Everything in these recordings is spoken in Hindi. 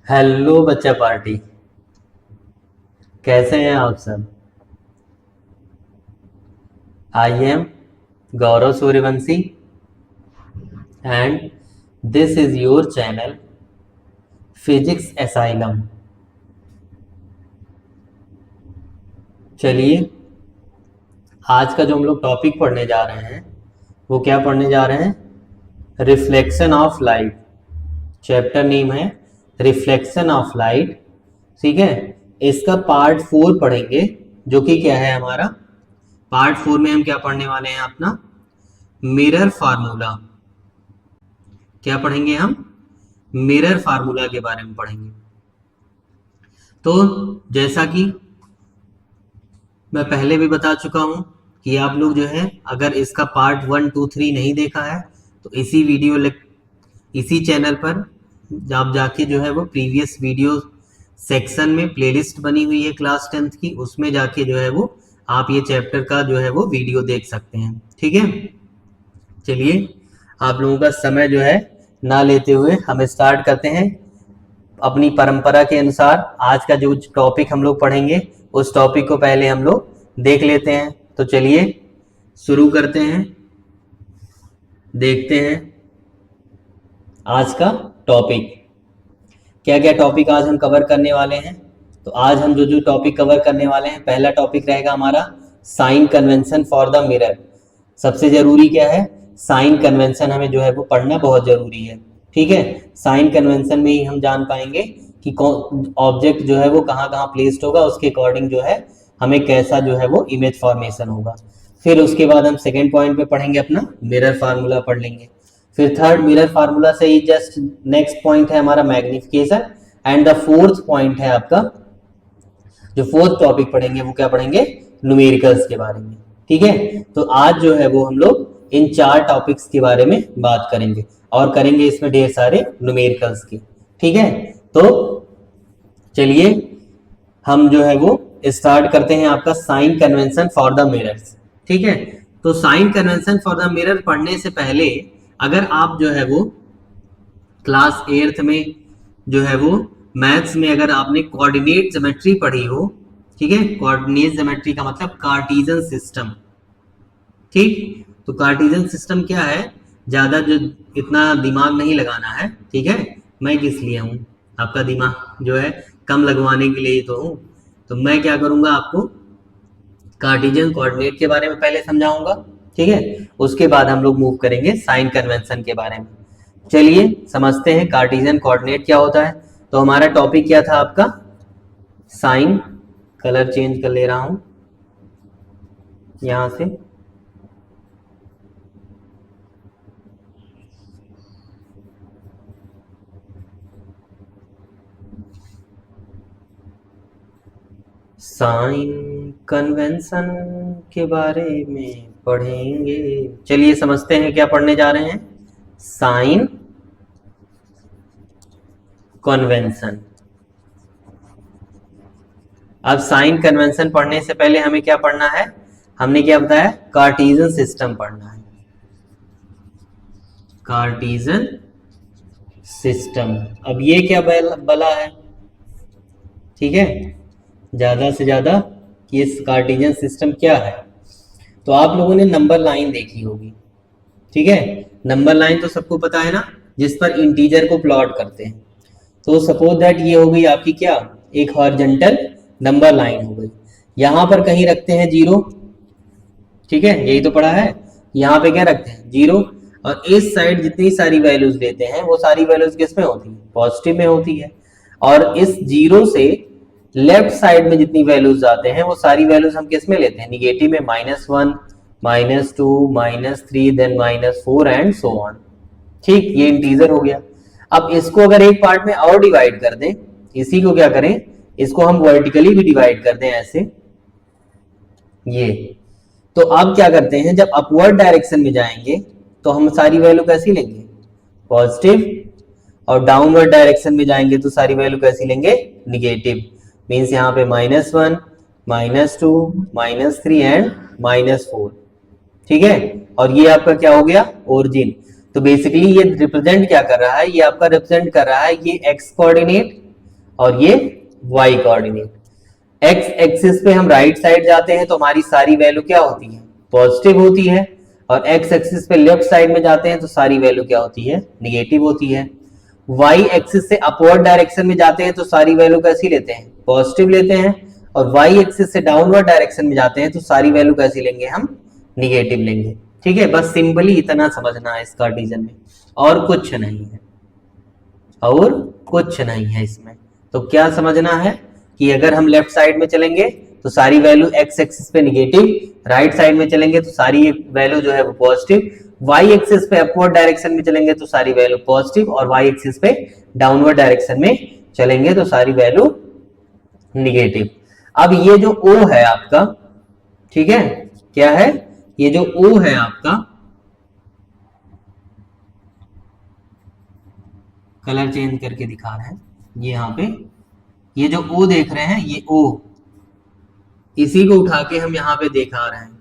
हेलो बच्चा पार्टी। कैसे हैं आप सब? I am Gaurav Suryavanshi and this is your channel physics asylum. चलिए, आज का जो हम लोग टॉपिक पढ़ने जा रहे हैं वो क्या पढ़ने जा रहे हैं? Reflection of light. Chapter name है रिफ्लेक्शन ऑफ लाइट। ठीक है, इसका पार्ट 4 पढ़ेंगे, जो कि क्या है हमारा पार्ट 4 में हम क्या पढ़ने वाले हैं? अपना मिरर फार्मूला। क्या पढ़ेंगे हम? मिरर फार्मूला के बारे में पढ़ेंगे। तो जैसा कि मैं पहले भी बता चुका हूं कि आप लोग जो है अगर इसका पार्ट 1 2 3 नहीं देखा है तो इसी चैनल पर आप जाके जो है वो प्रीवियस वीडियो सेक्शन में प्लेलिस्ट बनी हुई है क्लास 10th की, उसमें जाके जो है वो आप ये चैप्टर का जो है वो वीडियो देख सकते हैं। ठीक है, चलिए आप लोगों का समय जो है ना लेते हुए हम स्टार्ट करते हैं। अपनी परंपरा के अनुसार आज का जो टॉपिक हम लोग पढ़ेंगे उस टॉपिक को पहले हम लोग देख लेते हैं। तो चलिए शुरू करते हैं, देखते हैं आज का टॉपिक। क्या क्या टॉपिक आज हम कवर करने वाले हैं? तो आज हम जो जो टॉपिक कवर करने वाले हैं, पहला टॉपिक रहेगा हमारा sign convention for the mirror. सबसे जरूरी क्या है? साइन कन्वेंशन हमें जो है वो पढ़ना बहुत जरूरी है। ठीक है, साइन कन्वेंशन में ही हम जान पाएंगे कि ऑब्जेक्ट जो है वो कहाँ कहाँ प्लेस्ड होगा, उसके अकॉर्डिंग जो है हमें कैसा जो है वो इमेज फॉर्मेशन होगा। फिर उसके बाद हम सेकेंड पॉइंट पे पढ़ेंगे अपना मिरर फार्मूला पढ़ लेंगे। फिर थर्ड मिरर फार्मूला से ही जस्ट नेक्स्ट पॉइंट है हमारा magnification. And the fourth point है आपका, जो फोर्थ टॉपिक पढ़ेंगे वो क्या पढ़ेंगे? न्यूमेरिकल्स के बारे में। ठीक है, तो आज जो है वो हम लोग इन 4 टॉपिक्स के बारे में बात करेंगे और करेंगे इसमें ढेर सारे न्यूमेरिकल्स के। ठीक है, तो चलिए हम जो है वो स्टार्ट करते हैं आपका sign convention for the mirrors. ठीक है, तो sign convention for the mirror पढ़ने से पहले अगर आप जो है वो क्लास 8th में जो है वो मैथ्स में अगर आपने कोऑर्डिनेट ज्योमेट्री पढ़ी हो, ठीक है, कोऑर्डिनेट ज्योमेट्री का मतलब कार्टेशियन सिस्टम। ठीक, तो कार्टेशियन सिस्टम क्या है? ज्यादा जो इतना दिमाग नहीं लगाना है। ठीक है, मैं किस लिए हूँ? आपका दिमाग जो है कम लगवाने के लिए तो हूँ। तो मैं क्या करूंगा, आपको कार्टेशियन कोऑर्डिनेट के बारे में पहले समझाऊंगा। ठीक है, उसके बाद हम लोग मूव करेंगे साइन कन्वेंशन के बारे में। चलिए समझते हैं कार्टेशियन कोऑर्डिनेट क्या होता है। तो हमारा टॉपिक क्या था आपका? साइन, कलर चेंज कर ले रहा हूं यहां से। साइन कन्वेंशन के बारे में पढ़ेंगे। चलिए समझते हैं क्या पढ़ने जा रहे हैं। Sign convention. अब साइन कन्वेंशन पढ़ने से पहले हमें क्या पढ़ना है? हमने क्या बताया? कार्टेशियन सिस्टम पढ़ना है। Cartesian system. अब ये क्या बला है? ठीक है, ज्यादा से ज्यादा कि इस कार्टेशियन सिस्टम क्या है। तो आप लोगों ने नंबर लाइन देखी होगी। ठीक है, नंबर लाइन तो सबको पता है ना, जिस पर इंटीजर को प्लॉट करते हैं। तो सपोज दैट ये हो गई आपकी क्या? एक हॉरिजॉन्टल नंबर लाइन हो गई। यहां पर कहीं रखते हैं 0। ठीक है, यही तो पढ़ा है। यहाँ पे क्या रखते हैं? 0। और इस साइड जितनी सारी वैल्यूज लेते हैं वो सारी वैल्यूज किस में होती है? पॉजिटिव में होती है। और इस 0 से लेफ्ट साइड में जितनी वैल्यूज आते हैं वो सारी वैल्यूज हम किस में लेते हैं? निगेटिव में। -1, -2, -3, देन -4 एंड सो ऑन। ठीक, ये इंटीजर हो गया। अब इसको अगर एक पार्ट में और डिवाइड कर दें, इसी को क्या करें? इसको हम वर्टिकली भी डिवाइड कर दें ऐसे, ये। तो अब क्या करते हैं, जब अपवर्ड डायरेक्शन में जाएंगे तो हम सारी वैल्यू कैसी लेंगे? पॉजिटिव। और डाउनवर्ड डायरेक्शन में जाएंगे तो सारी वैल्यू कैसी लेंगे? निगेटिव। मीन्स यहाँ पे -1, -2, -3 एंड -4। ठीक है, और ये आपका क्या हो गया? ओरिजिन। तो बेसिकली ये रिप्रेजेंट क्या कर रहा है? ये आपका रिप्रेजेंट कर रहा है ये एक्स कोऑर्डिनेट और ये y कोऑर्डिनेट। x एक्सिस पे हम राइट साइड जाते हैं तो हमारी सारी वैल्यू क्या होती है, पॉजिटिव होती है, और x एक्सिस पे लेफ्ट साइड में जाते हैं तो सारी वैल्यू क्या होती है, निगेटिव होती है। y एक्सिस से अपवर्ड डायरेक्शन में जाते हैं तो सारी वैल्यू कैसी लेते हैं, पॉजिटिव लेते हैं, और y एक्सिस से डाउनवर्ड डायरेक्शन में जाते हैं तो सारी वैल्यू कैसी लेंगे, हम निगेटिव लेंगे। ठीक है, बस सिंपली इतना समझना है इस कार्टेशियन में, और कुछ नहीं है, और कुछ नहीं है इसमें। तो क्या समझना है कि अगर हम लेफ्ट साइड में चलेंगे तो सारी वैल्यू x एक्सिस पे निगेटिव, राइट साइड में चलेंगे तो सारी वैल्यू जो है वो पॉजिटिव, y एक्सिस पे अपवर्ड डायरेक्शन में चलेंगे तो सारी वैल्यू पॉजिटिव, और y एक्सिस पे डाउनवर्ड डायरेक्शन में चलेंगे तो सारी वैल्यू निगेटिव। अब ये जो O है आपका, ठीक है, क्या है, ये जो O है आपका, कलर चेंज करके दिखा रहे हैं, ये यहाँ पे ये जो O देख रहे हैं, ये O, इसी को उठा के हम यहाँ पे दिखा रहे हैं।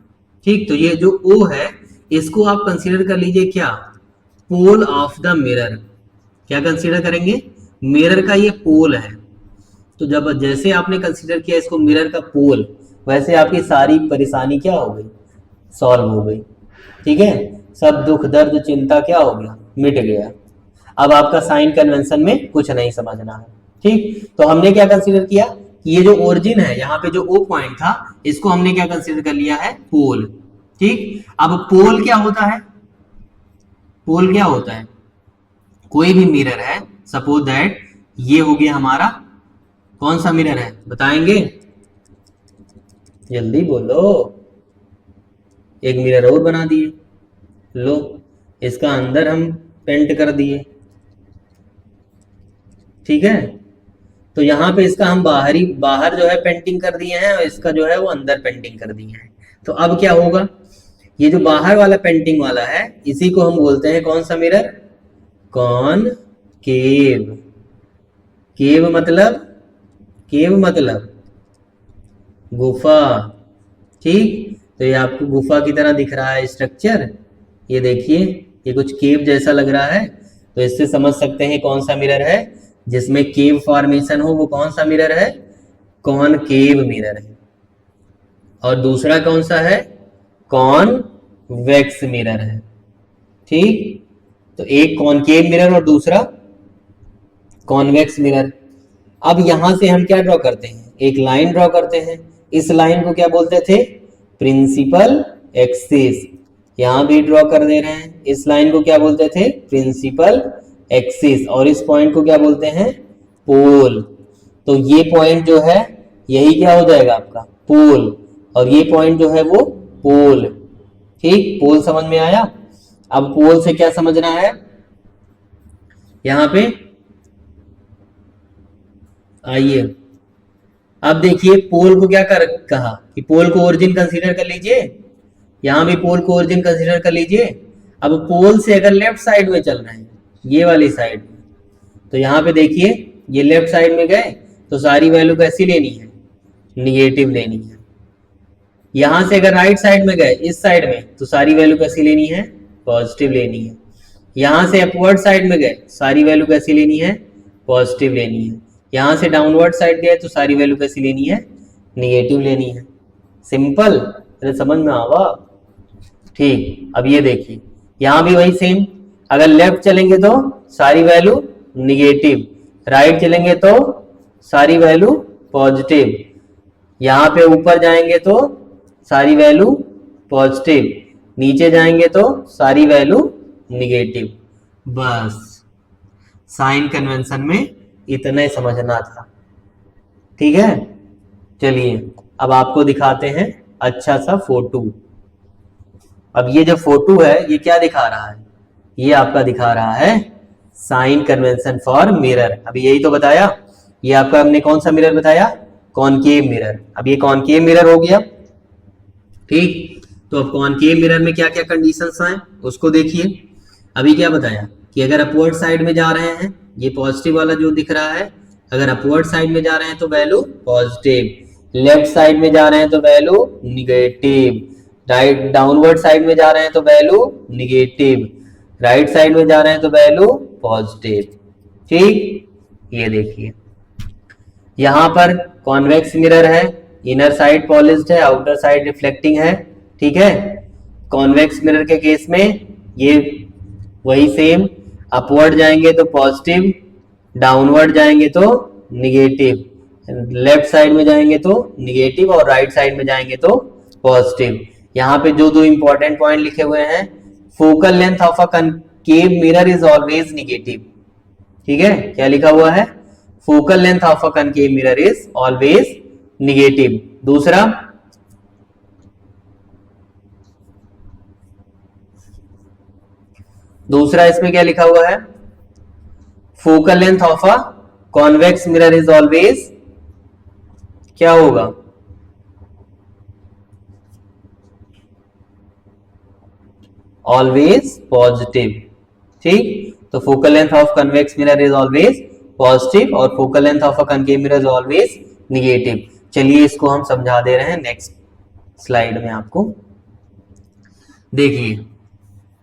ठीक, तो ये जो O है इसको आप कंसीडर कर लीजिए क्या, पोल ऑफ द मिरर। क्या कंसीडर करेंगे, मिरर का ये पोल है। तो जब जैसे आपने कंसीडर किया इसको मिरर का पोल, वैसे आपकी सारी परेशानी क्या हो गई, सॉल्व हो गई। ठीक है, सब दुख दर्द चिंता क्या हो गया, मिट गया। अब आपका साइन कन्वेंशन में कुछ नहीं समझना है। ठीक, तो हमने क्या कंसीडर किया कि ये जो ओरिजिन है, यहाँ पे जो O पॉइंट था, इसको हमने क्या कंसीडर कर लिया है, पोल। ठीक, अब पोल क्या होता है, पोल क्या होता है, कोई भी मिरर है, सपोज दैट ये हो गया हमारा, कौन सा मिरर है बताएंगे, जल्दी बोलो। एक मिरर और बना दिए, लो इसका अंदर हम पेंट कर दिए। ठीक है, तो यहाँ पे इसका हम बाहर जो है पेंटिंग कर दिए हैं, और इसका जो है वो अंदर पेंटिंग कर दिए हैं। तो अब क्या होगा, ये जो बाहर वाला पेंटिंग वाला है इसी को हम बोलते हैं कौन सा मिरर, कॉनकेव। केव मतलब, केव मतलब गुफा। ठीक, तो ये आपको गुफा की तरह दिख रहा है स्ट्रक्चर, ये देखिए ये कुछ केव जैसा लग रहा है। तो इससे समझ सकते हैं कौन सा मिरर है जिसमें केव फॉर्मेशन हो, वो कौन सा मिरर है, कॉनकेव मिरर है। और दूसरा कौन सा है, कॉन्वेक्स मिरर है। ठीक, तो एक कॉनकेव मिरर और दूसरा कॉन्वेक्स मिरर। अब यहां से हम क्या ड्रॉ करते हैं, एक लाइन ड्रॉ करते हैं। इस लाइन को क्या बोलते थे, प्रिंसिपल एक्सिस। यहां भी ड्रॉ कर दे रहे हैं, इस लाइन को क्या बोलते थे, प्रिंसिपल एक्सिस, और इस पॉइंट को क्या बोलते हैं, पोल। तो ये पॉइंट जो है यही क्या हो जाएगा आपका, पोल, और ये पॉइंट जो है वो पोल। ठीक, पोल समझ में आया। अब पोल से क्या समझना है, यहां पे आइए, अब देखिए पोल को क्या कहा कि पोल को ओरिजिन कंसीडर कर लीजिए, यहां भी पोल को ओरिजिन कंसीडर कर लीजिए। अब पोल से अगर लेफ्ट साइड में चल रहे हैं, ये वाली साइड में, तो यहाँ पे देखिए ये लेफ्ट साइड में गए तो सारी वैल्यू कैसी लेनी है, निगेटिव लेनी है। यहां से अगर राइट साइड में गए, इस साइड में, तो सारी वैल्यू कैसी लेनी है, पॉजिटिव लेनी है। यहां से अपवर्ड साइड में गए, सारी वैल्यू कैसी लेनी है, पॉजिटिव लेनी है। यहां से डाउनवर्ड साइड गए तो सारी वैल्यू कैसी लेनी है, निगेटिव लेनी है। सिंपल, समझ में आवा। ठीक, अब ये देखिए यहां भी वही सेम, अगर लेफ्ट चलेंगे तो सारी वैल्यू निगेटिव, राइट चलेंगे तो सारी वैल्यू पॉजिटिव, यहां पे ऊपर जाएंगे तो सारी वैल्यू पॉजिटिव, नीचे जाएंगे तो सारी वैल्यू निगेटिव। बस साइन कन्वेंशन में इतना ही समझना था। ठीक है, चलिए अब आपको दिखाते हैं अच्छा सा फोटो। अब ये जो फोटो है ये क्या दिखा रहा है, ये आपका दिखा रहा है साइन कन्वेंशन फॉर मिरर। अभी यही तो बताया, ये आपका हमने कौन सा मिरर बताया, कॉनकेव मिरर। अब ये कॉनकेव मिरर हो गया। ठीक, तो अब कॉनकेव मिरर में क्या क्या कंडीशंस हैं उसको देखिए। अभी क्या बताया कि अगर अपवर्ड साइड में जा रहे हैं, ये पॉजिटिव वाला जो दिख रहा है, अगर अपवर्ड साइड में जा रहे हैं तो वैल्यू पॉजिटिव, लेफ्ट साइड में जा रहे हैं तो value negative, right downward side में जा रहे हैं तो वैल्यू निगेटिव, राइट साइड में जा रहे हैं तो वैल्यू पॉजिटिव। ठीक, ये देखिए यहां पर कॉन्वेक्स मिरर है, इनर साइड पॉलिश्ड है, आउटर साइड रिफ्लेक्टिंग है। ठीक है, कॉन्वेक्स मिरर के केस में ये वही सेम, अपवर्ड जाएंगे तो पॉजिटिव, डाउनवर्ड जाएंगे तो निगेटिव, लेफ्ट साइड में जाएंगे तो निगेटिव और राइट साइड में जाएंगे तो पॉजिटिव। यहाँ पे जो दो इंपॉर्टेंट पॉइंट लिखे हुए हैं, focal length of a concave mirror is always negative. ठीक है, क्या लिखा हुआ है? Focal length of a concave mirror is always negative. दूसरा इसमें क्या लिखा हुआ है? Focal length of a convex mirror is always क्या होगा? Always positive. ठीक, तो focal length of convex mirror is always positive और focal length of a concave mirror is always negative. चलिए इसको हम समझा दे रहे हैं नेक्स्ट स्लाइड में आपको। देखिए,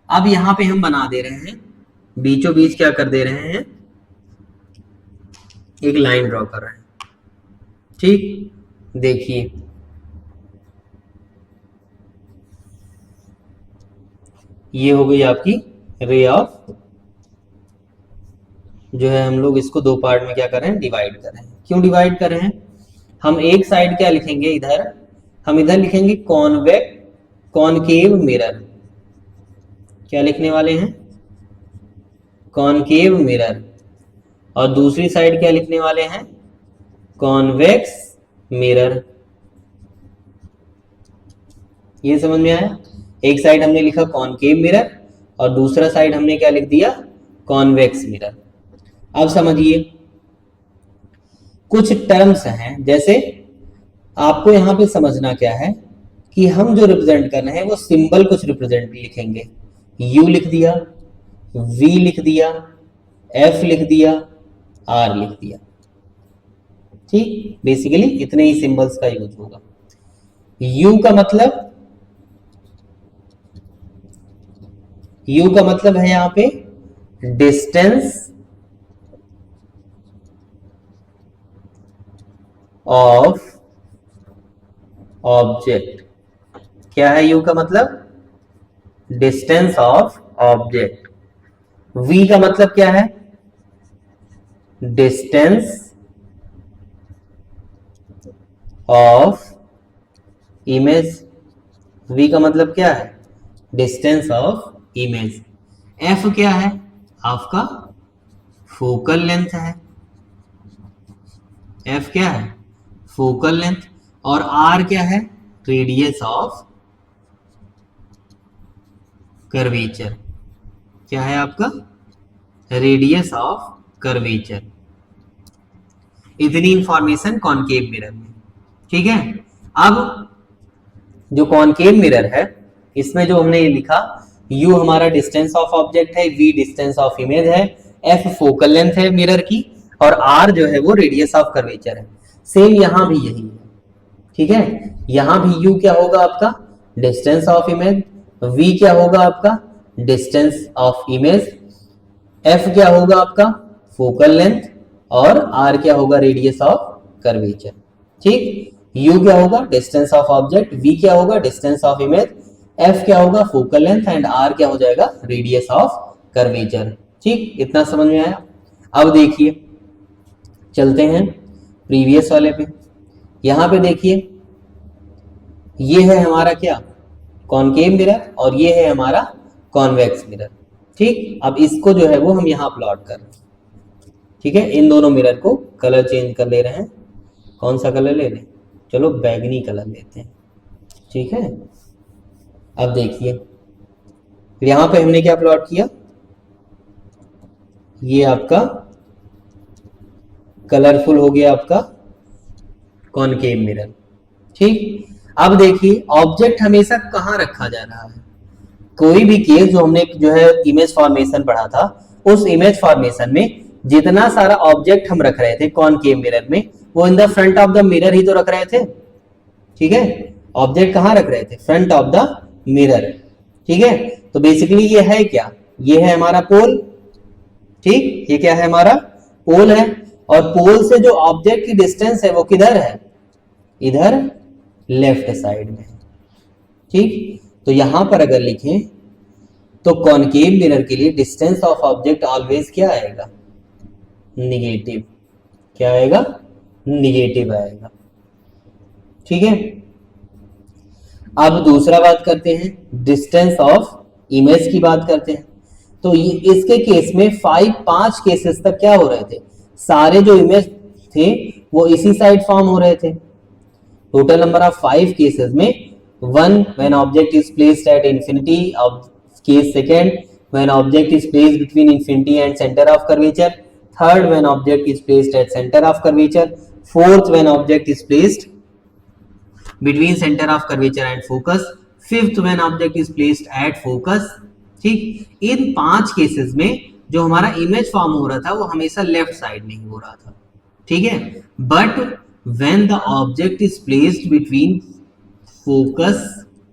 अब यहां पे हम बना दे रहे हैं, बीचों बीच क्या कर दे रहे हैं, एक लाइन ड्रॉ कर रहे हैं। ठीक, देखिए ये हो गई आपकी रे ऑफ, जो है हम लोग इसको दो पार्ट में क्या कर रहे हैं, डिवाइड कर रहे हैं। क्यों डिवाइड कर रहे हैं? हम एक साइड क्या लिखेंगे इधर, हम इधर लिखेंगे कॉनकेव मिरर। क्या लिखने वाले हैं? Concave mirror. और दूसरी साइड क्या लिखने वाले हैं? Convex mirror. ये समझ में आया? एक साइड हमने लिखा कॉनकेव मिरर और दूसरा साइड हमने क्या लिख दिया, कॉन्वेक्स मिरर। अब समझिए, कुछ टर्म्स हैं, जैसे आपको यहां पे समझना क्या है कि हम जो रिप्रेजेंट कर रहे हैं वो सिंबल कुछ रिप्रेजेंट लिखेंगे। यू लिख दिया, वी लिख दिया, एफ लिख दिया, आर लिख दिया। ठीक, बेसिकली इतने ही सिंबल्स का यूज होगा। यू का मतलब, यू का मतलब है यहां पे डिस्टेंस ऑफ ऑब्जेक्ट। क्या है यू का मतलब? Distance of object. वी का मतलब क्या है? Distance of image. वी का मतलब क्या है? Distance of image. एफ क्या है? आपका फोकल लेंथ है। एफ क्या है? Focal length. और आर क्या है? Radius of curvature. क्या है आपका? Radius of curvature. इतनी इंफॉर्मेशन कॉनकेव मिरर में। ठीक है, अब जो कॉनकेव मिरर है इसमें जो हमने ये लिखा, u हमारा डिस्टेंस ऑफ ऑब्जेक्ट है, v डिस्टेंस ऑफ इमेज है, f फोकल लेंथ है मिरर की और r जो है वो रेडियस ऑफ कर्वेचर है। सेम यहां भी यही है। ठीक है, यहां भी u क्या होगा आपका? डिस्टेंस ऑफ इमेज, v क्या होगा आपका? डिस्टेंस ऑफ इमेज, f क्या होगा आपका? फोकल लेंथ और r क्या होगा? Radius of curvature. ठीक, u क्या होगा? डिस्टेंस ऑफ ऑब्जेक्ट, v क्या होगा? डिस्टेंस ऑफ इमेज, f क्या होगा? फोकल लेंथ एंड r क्या हो जाएगा? Radius of curvature. ठीक, इतना समझ में आया? अब देखिए, चलते हैं प्रीवियस वाले पे। यहां पे देखिए, ये है हमारा क्या? कॉनकेव मिरर और ये है हमारा कॉन्वेक्स मिरर। ठीक, अब इसको जो है वो हम यहां प्लॉट कर रहे हैं। ठीक है, इन दोनों मिरर को कलर चेंज कर ले रहे हैं। कौन सा कलर ले लें? चलो बैगनी कलर लेते हैं। ठीक है, अब देखिए, यहां पे हमने क्या प्लॉट किया, ये आपका कलरफुल हो गया आपका कॉनकेव मिरर। ठीक, अब देखिए, ऑब्जेक्ट हमेशा कहां रखा जा रहा है? कोई भी केस जो हमने जो है इमेज फॉर्मेशन पढ़ा था, उस इमेज फॉर्मेशन में जितना सारा ऑब्जेक्ट हम रख रहे थे कॉनकेव मिरर में, वो in the front of the mirror ही तो रख रहे थे। ठीक है, ऑब्जेक्ट कहां रख रहे थे? Front of the mirror. ठीक है, तो बेसिकली ये है क्या? ये है हमारा पोल। ठीक, ये क्या है? हमारा पोल है। और पोल से जो ऑब्जेक्ट की डिस्टेंस है वो किधर है, इधर लेफ्ट साइड में। ठीक, तो यहां पर अगर लिखें तो कॉनकेव मिरर के लिए डिस्टेंस ऑफ ऑब्जेक्ट ऑलवेज क्या आएगा, निगेटिव। क्या आएगा, निगेटिव आएगा। ठीक है, अब दूसरा बात करते हैं, डिस्टेंस ऑफ इमेज की बात करते हैं। तो इसके केस में 5 केसेस तक क्या हो रहे थे, सारे जो इमेज थे वो इसी साइड फॉर्म हो रहे थे। टोटल नंबर ऑफ 5 केसेस में 1 when object is placed at infinity of case second, when object is placed between infinity and center of curvature, third when object is placed at center of curvature, fourth when object is placed between center of curvature and focus, fifth when object is placed at focus। ठीक, इन 5 केसेस में जो हमारा इमेज फॉर्म हो रहा था वो हमेशा लेफ्ट साइड में ही हो रहा था। ठीक है, but when the object is placed between focus,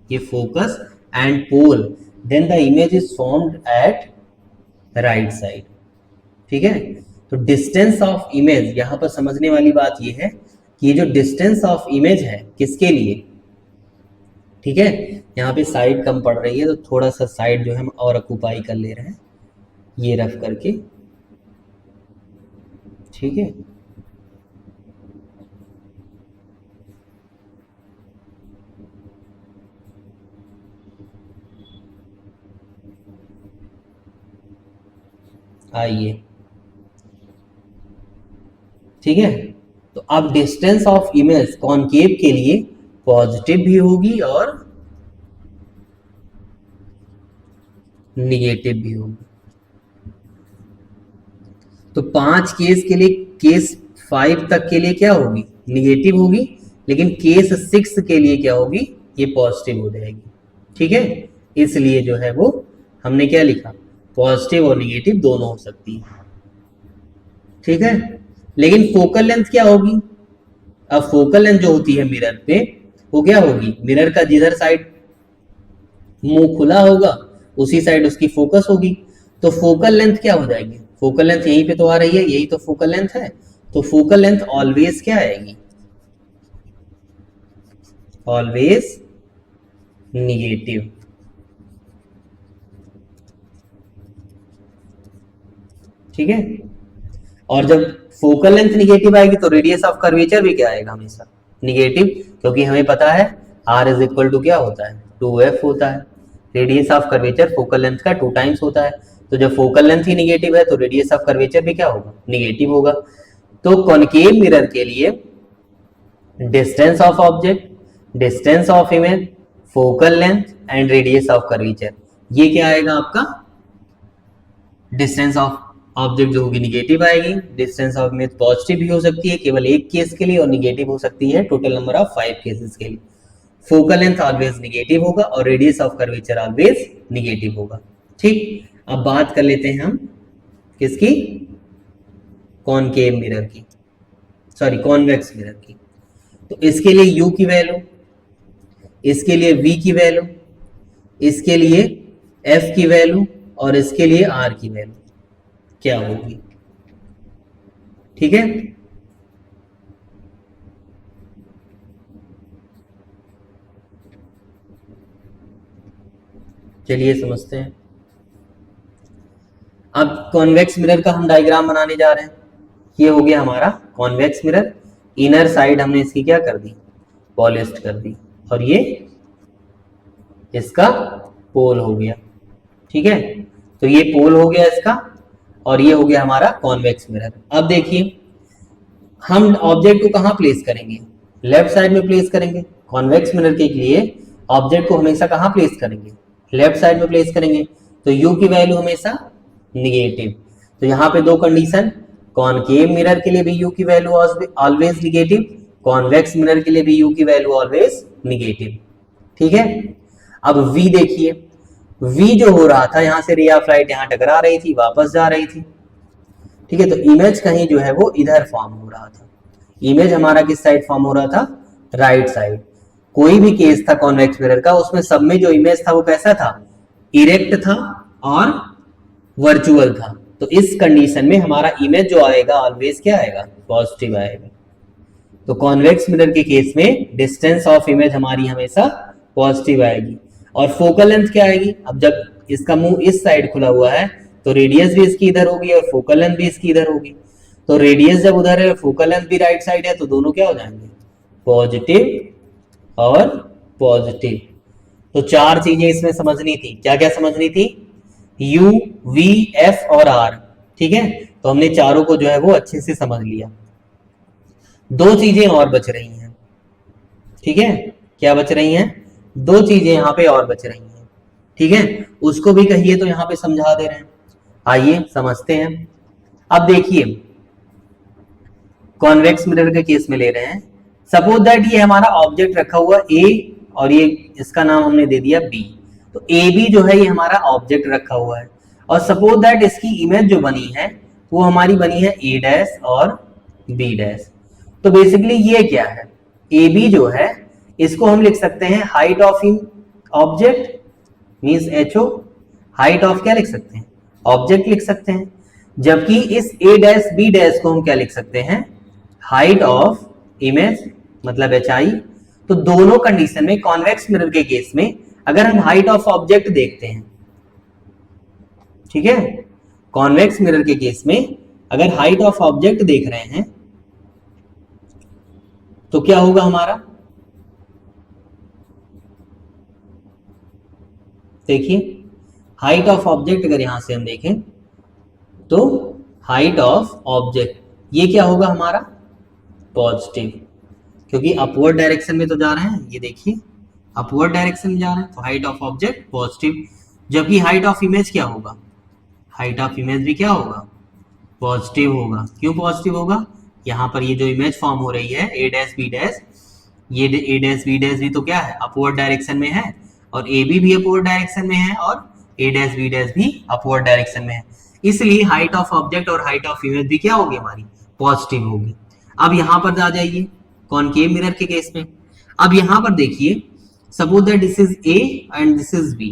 ये focus and pole, then the image is formed at right side। ठीक है, तो डिस्टेंस ऑफ इमेज, यहां पर समझने वाली बात ये है कि ये जो डिस्टेंस ऑफ इमेज है किसके लिए, ठीक है, यहाँ पे साइड कम पड़ रही है तो थोड़ा सा साइड जो है हम और ऑक्यूपाई कर ले रहे हैं ये रफ करके। ठीक है, आइए। ठीक है, तो अब डिस्टेंस ऑफ इमेज कॉनकेव के लिए पॉजिटिव भी होगी और निगेटिव भी होगी। तो 5 केस के लिए, केस 5 तक के लिए क्या होगी, निगेटिव होगी, लेकिन केस 6 के लिए क्या होगी, ये पॉजिटिव हो जाएगी। ठीक है, इसलिए जो है वो हमने क्या लिखा, पॉजिटिव और निगेटिव दोनों हो सकती है। ठीक है, लेकिन फोकल लेंथ क्या होगी, अब फोकल लेंथ जो होती है मिरर पे वो क्या होगी, मिरर का जिधर साइड मुंह खुला होगा उसी साइड उसकी फोकस होगी। तो फोकल लेंथ क्या हो जाएगी, फोकल लेंथ यहीं पे तो आ रही है, यही तो फोकल लेंथ है, तो फोकल लेंथ ऑलवेज क्या आएगी, ऑलवेज निगेटिव। ठीक है, और जब फोकल लेंथ निगेटिव आएगी तो रेडियस ऑफ कर्वेचर भी क्या आएगा, हमेशा निगेटिव, क्योंकि हमें पता है r इज इक्वल टू क्या होता है, 2f होता है। Radius of curvature focal length का 2 टाइम्स होता है, तो जब फोकल लेंथ ही निगेटिव है तो रेडियस ऑफ कर्वेचर भी क्या होगा, निगेटिव होगा। तो कॉनकेव मिरर के लिए distance of object, distance of image, focal length and radius of curvature, ये क्या आएगा आपका, डिस्टेंस ऑफ ऑब्जेक्ट जो होगी निगेटिव आएगी, डिस्टेंस ऑफ इमेज पॉजिटिव भी हो सकती है केवल एक केस के लिए और निगेटिव हो सकती है टोटल नंबर ऑफ 5 केसेस के लिए। फोकल लेंथ ऑलवेज निगेटिव होगा और radius of curvature always negative होगा। ठीक, अब बात कर लेते हैं हम किसकी, कॉनकेव मिरर की, सॉरी कॉन्वेक्स मिरर की। तो इसके लिए u की वैल्यू, इसके लिए v की वैल्यू, इसके लिए f की वैल्यू और इसके लिए r की वैल्यू क्या होगी। ठीक है, चलिए समझते हैं। अब कॉन्वेक्स मिरर का हम डायग्राम बनाने जा रहे हैं। ये हो गया हमारा कॉन्वेक्स मिरर, इनर साइड हमने इसकी क्या कर दी, पॉलिश्ड कर दी, और ये इसका पोल हो गया। ठीक है, तो ये पोल हो गया इसका और ये हो गया हमारा कॉन्वेक्स मिरर। अब देखिए हम ऑब्जेक्ट को कहां प्लेस करेंगे, लेफ्ट साइड में प्लेस करेंगे। कॉन्वेक्स मिरर के लिए ऑब्जेक्ट को हमेशा कहां प्लेस करेंगे, लेफ्ट साइड में प्लेस करेंगे। तो u की वैल्यू हमेशा निगेटिव। तो यहाँ पे 2 कंडीशन, कॉनकेव मिरर के लिए भी u की value always negative, convex mirror के लिए भी u की वैल्यू ऑलवेज निगेटिव। ठीक है, अब v देखिए, v जो हो रहा था, यहाँ से रे ऑफ लाइट यहाँ टकरा रही थी, वापस जा रही थी। ठीक है, तो इमेज कहीं जो है वो इधर फॉर्म हो रहा था। इमेज हमारा किस साइड फॉर्म हो रहा था, राइट साइड। कोई भी केस था कॉन्वेक्स मिरर का, उसमें सब में जो इमेज था वो कैसा था, इरेक्ट था और वर्चुअल था। तो इस कंडीशन में हमारा इमेज जो आएगा ऑलवेज क्या आएगा, पॉजिटिव आएगा। तो कॉन्वेक्स मिरर के केस में डिस्टेंस ऑफ इमेज हमारी हमेशा पॉजिटिव आएगी। और फोकल लेंथ क्या आएगी, अब जब इसका मुंह इस साइड खुला हुआ है तो रेडियस भी इसकी इधर होगी और फोकल लेंथ भी इसकी इधर होगी। तो रेडियस जब उधर है, फोकल लेंथ भी राइट साइड है, तो दोनों क्या हो जाएंगे, पॉजिटिव और पॉजिटिव। तो चार चीजें इसमें समझनी थी। क्या क्या समझनी थी, U, V, F और R। ठीक है, तो हमने चारों को जो है वो अच्छे से समझ लिया। दो चीजें और बच रही हैं। ठीक है, क्या बच रही हैं, दो चीजें यहाँ पे और बच रही हैं। ठीक है, उसको भी कहिए तो यहाँ पे समझा दे रहे हैं। आइए समझते हैं। अब देखिए कॉन्वेक्स मिरर के केस में ले रहे हैं। सपोज दैट ये हमारा ऑब्जेक्ट रखा हुआ A और ये इसका नाम हमने दे दिया B। तो AB जो है ये हमारा ऑब्जेक्ट रखा हुआ है और सपोज दैट इसकी इमेज जो बनी है वो हमारी बनी है A डैश और B डैश। तो बेसिकली ये क्या है, AB जो है इसको हम लिख सकते हैं height of in object means HO। Height of क्या लिख सकते हैं, ऑब्जेक्ट लिख सकते हैं। जबकि इस A डैश B डैश को हम क्या लिख सकते हैं, हाइट ऑफ इमेज मतलब HI। तो दोनों कंडीशन में कॉन्वेक्स मिरर के केस में अगर हम हाइट ऑफ ऑब्जेक्ट देखते हैं, ठीक है, कॉन्वेक्स मिरर के केस में अगर हाइट ऑफ ऑब्जेक्ट देख रहे हैं तो क्या होगा हमारा, देखिए हाइट ऑफ ऑब्जेक्ट अगर यहां से हम देखें तो हाइट ऑफ ऑब्जेक्ट ये क्या होगा हमारा, पॉजिटिव, क्योंकि अपवर्ड डायरेक्शन में तो जा रहे हैं। ये देखिए अपवर्ड डायरेक्शन में जा रहे हैं तो हाइट ऑफ ऑब्जेक्ट पॉजिटिव। जबकि हाइट ऑफ इमेज क्या होगा, हाइट ऑफ इमेज भी क्या होगा, पॉजिटिव होगा। क्यों पॉजिटिव होगा, यहाँ पर ये जो इमेज फॉर्म हो रही है A डैश B डैश, ये A डैश B डैश भी तो क्या है, अपवर्ड डायरेक्शन में है और AB भी अपवर्ड डायरेक्शन में है और A डैश B डैश भी अपवर्ड डायरेक्शन में है। इसलिए हाइट ऑफ ऑब्जेक्ट और हाइट ऑफ इमेज भी क्या होगी हमारी, पॉजिटिव होगी। अब यहाँ पर आ जाइए कॉनकेव मिरर के केस में। अब यहाँ पर देखिए suppose that this is A and this is B।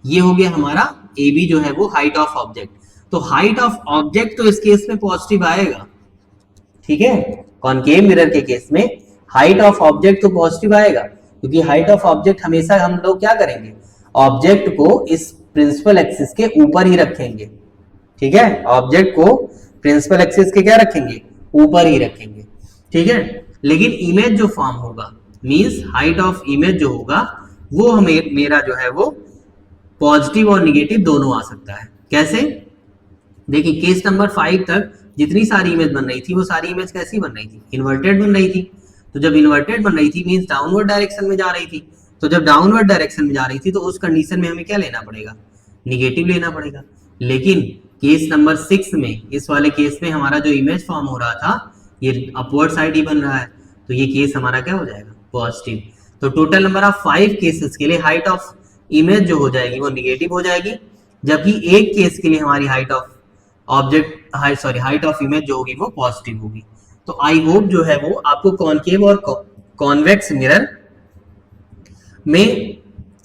ये हो गया हमारा AB जो है वो हाइट ऑफ ऑब्जेक्ट। तो हाइट ऑफ ऑब्जेक्ट तो इस केस में पॉजिटिव आएगा। ठीक है, कॉनकेव मिरर के केस में हाइट ऑफ ऑब्जेक्ट तो पॉजिटिव आएगा क्योंकि हाइट ऑफ ऑब्जेक्ट हमेशा हम लोग क्या करेंगे, ऑब्जेक्ट को इस प्रिंसिपल एक्सिस के ऊपर ही रखेंगे। ठीक है, ऑब्जेक्ट को प्रिंसिपल एक्सिस के क्या रखेंगे, ऊपर ही रखेंगे। ठीक है, लेकिन इमेज जो फॉर्म होगा मींस हाइट ऑफ इमेज जो होगा वो हमें मेरा जो है वो पॉजिटिव और निगेटिव दोनों आ सकता है। कैसे, देखिए केस नंबर 5 तक जितनी सारी इमेज बन रही थी वो सारी इमेज कैसी बन रही थी, इन्वर्टेड बन रही थी। तो जब इन्वर्टेड बन रही थी मींस डाउनवर्ड डायरेक्शन में जा रही थी। तो जब डाउनवर्ड डायरेक्शन में जा रही थी तो उस कंडीशन में हमें क्या लेना पड़ेगा, निगेटिव लेना पड़ेगा। लेकिन केस नंबर 6 में, इस वाले केस में हमारा जो इमेज फॉर्म हो रहा था ये अपवर्ड साइड ही बन रहा है, तो ये केस हमारा क्या हो जाएगा, पॉजिटिव। तो टोटल नंबर ऑफ 5 केसेस के लिए हाइट ऑफ इमेज जो हो जाएगी वो निगेटिव हो जाएगी, जबकि एक केस के लिए हमारी height of object height of image जो होगी वो पॉजिटिव होगी। तो आई होप जो है वो आपको कॉनकेव और कॉन्वेक्स मिरर में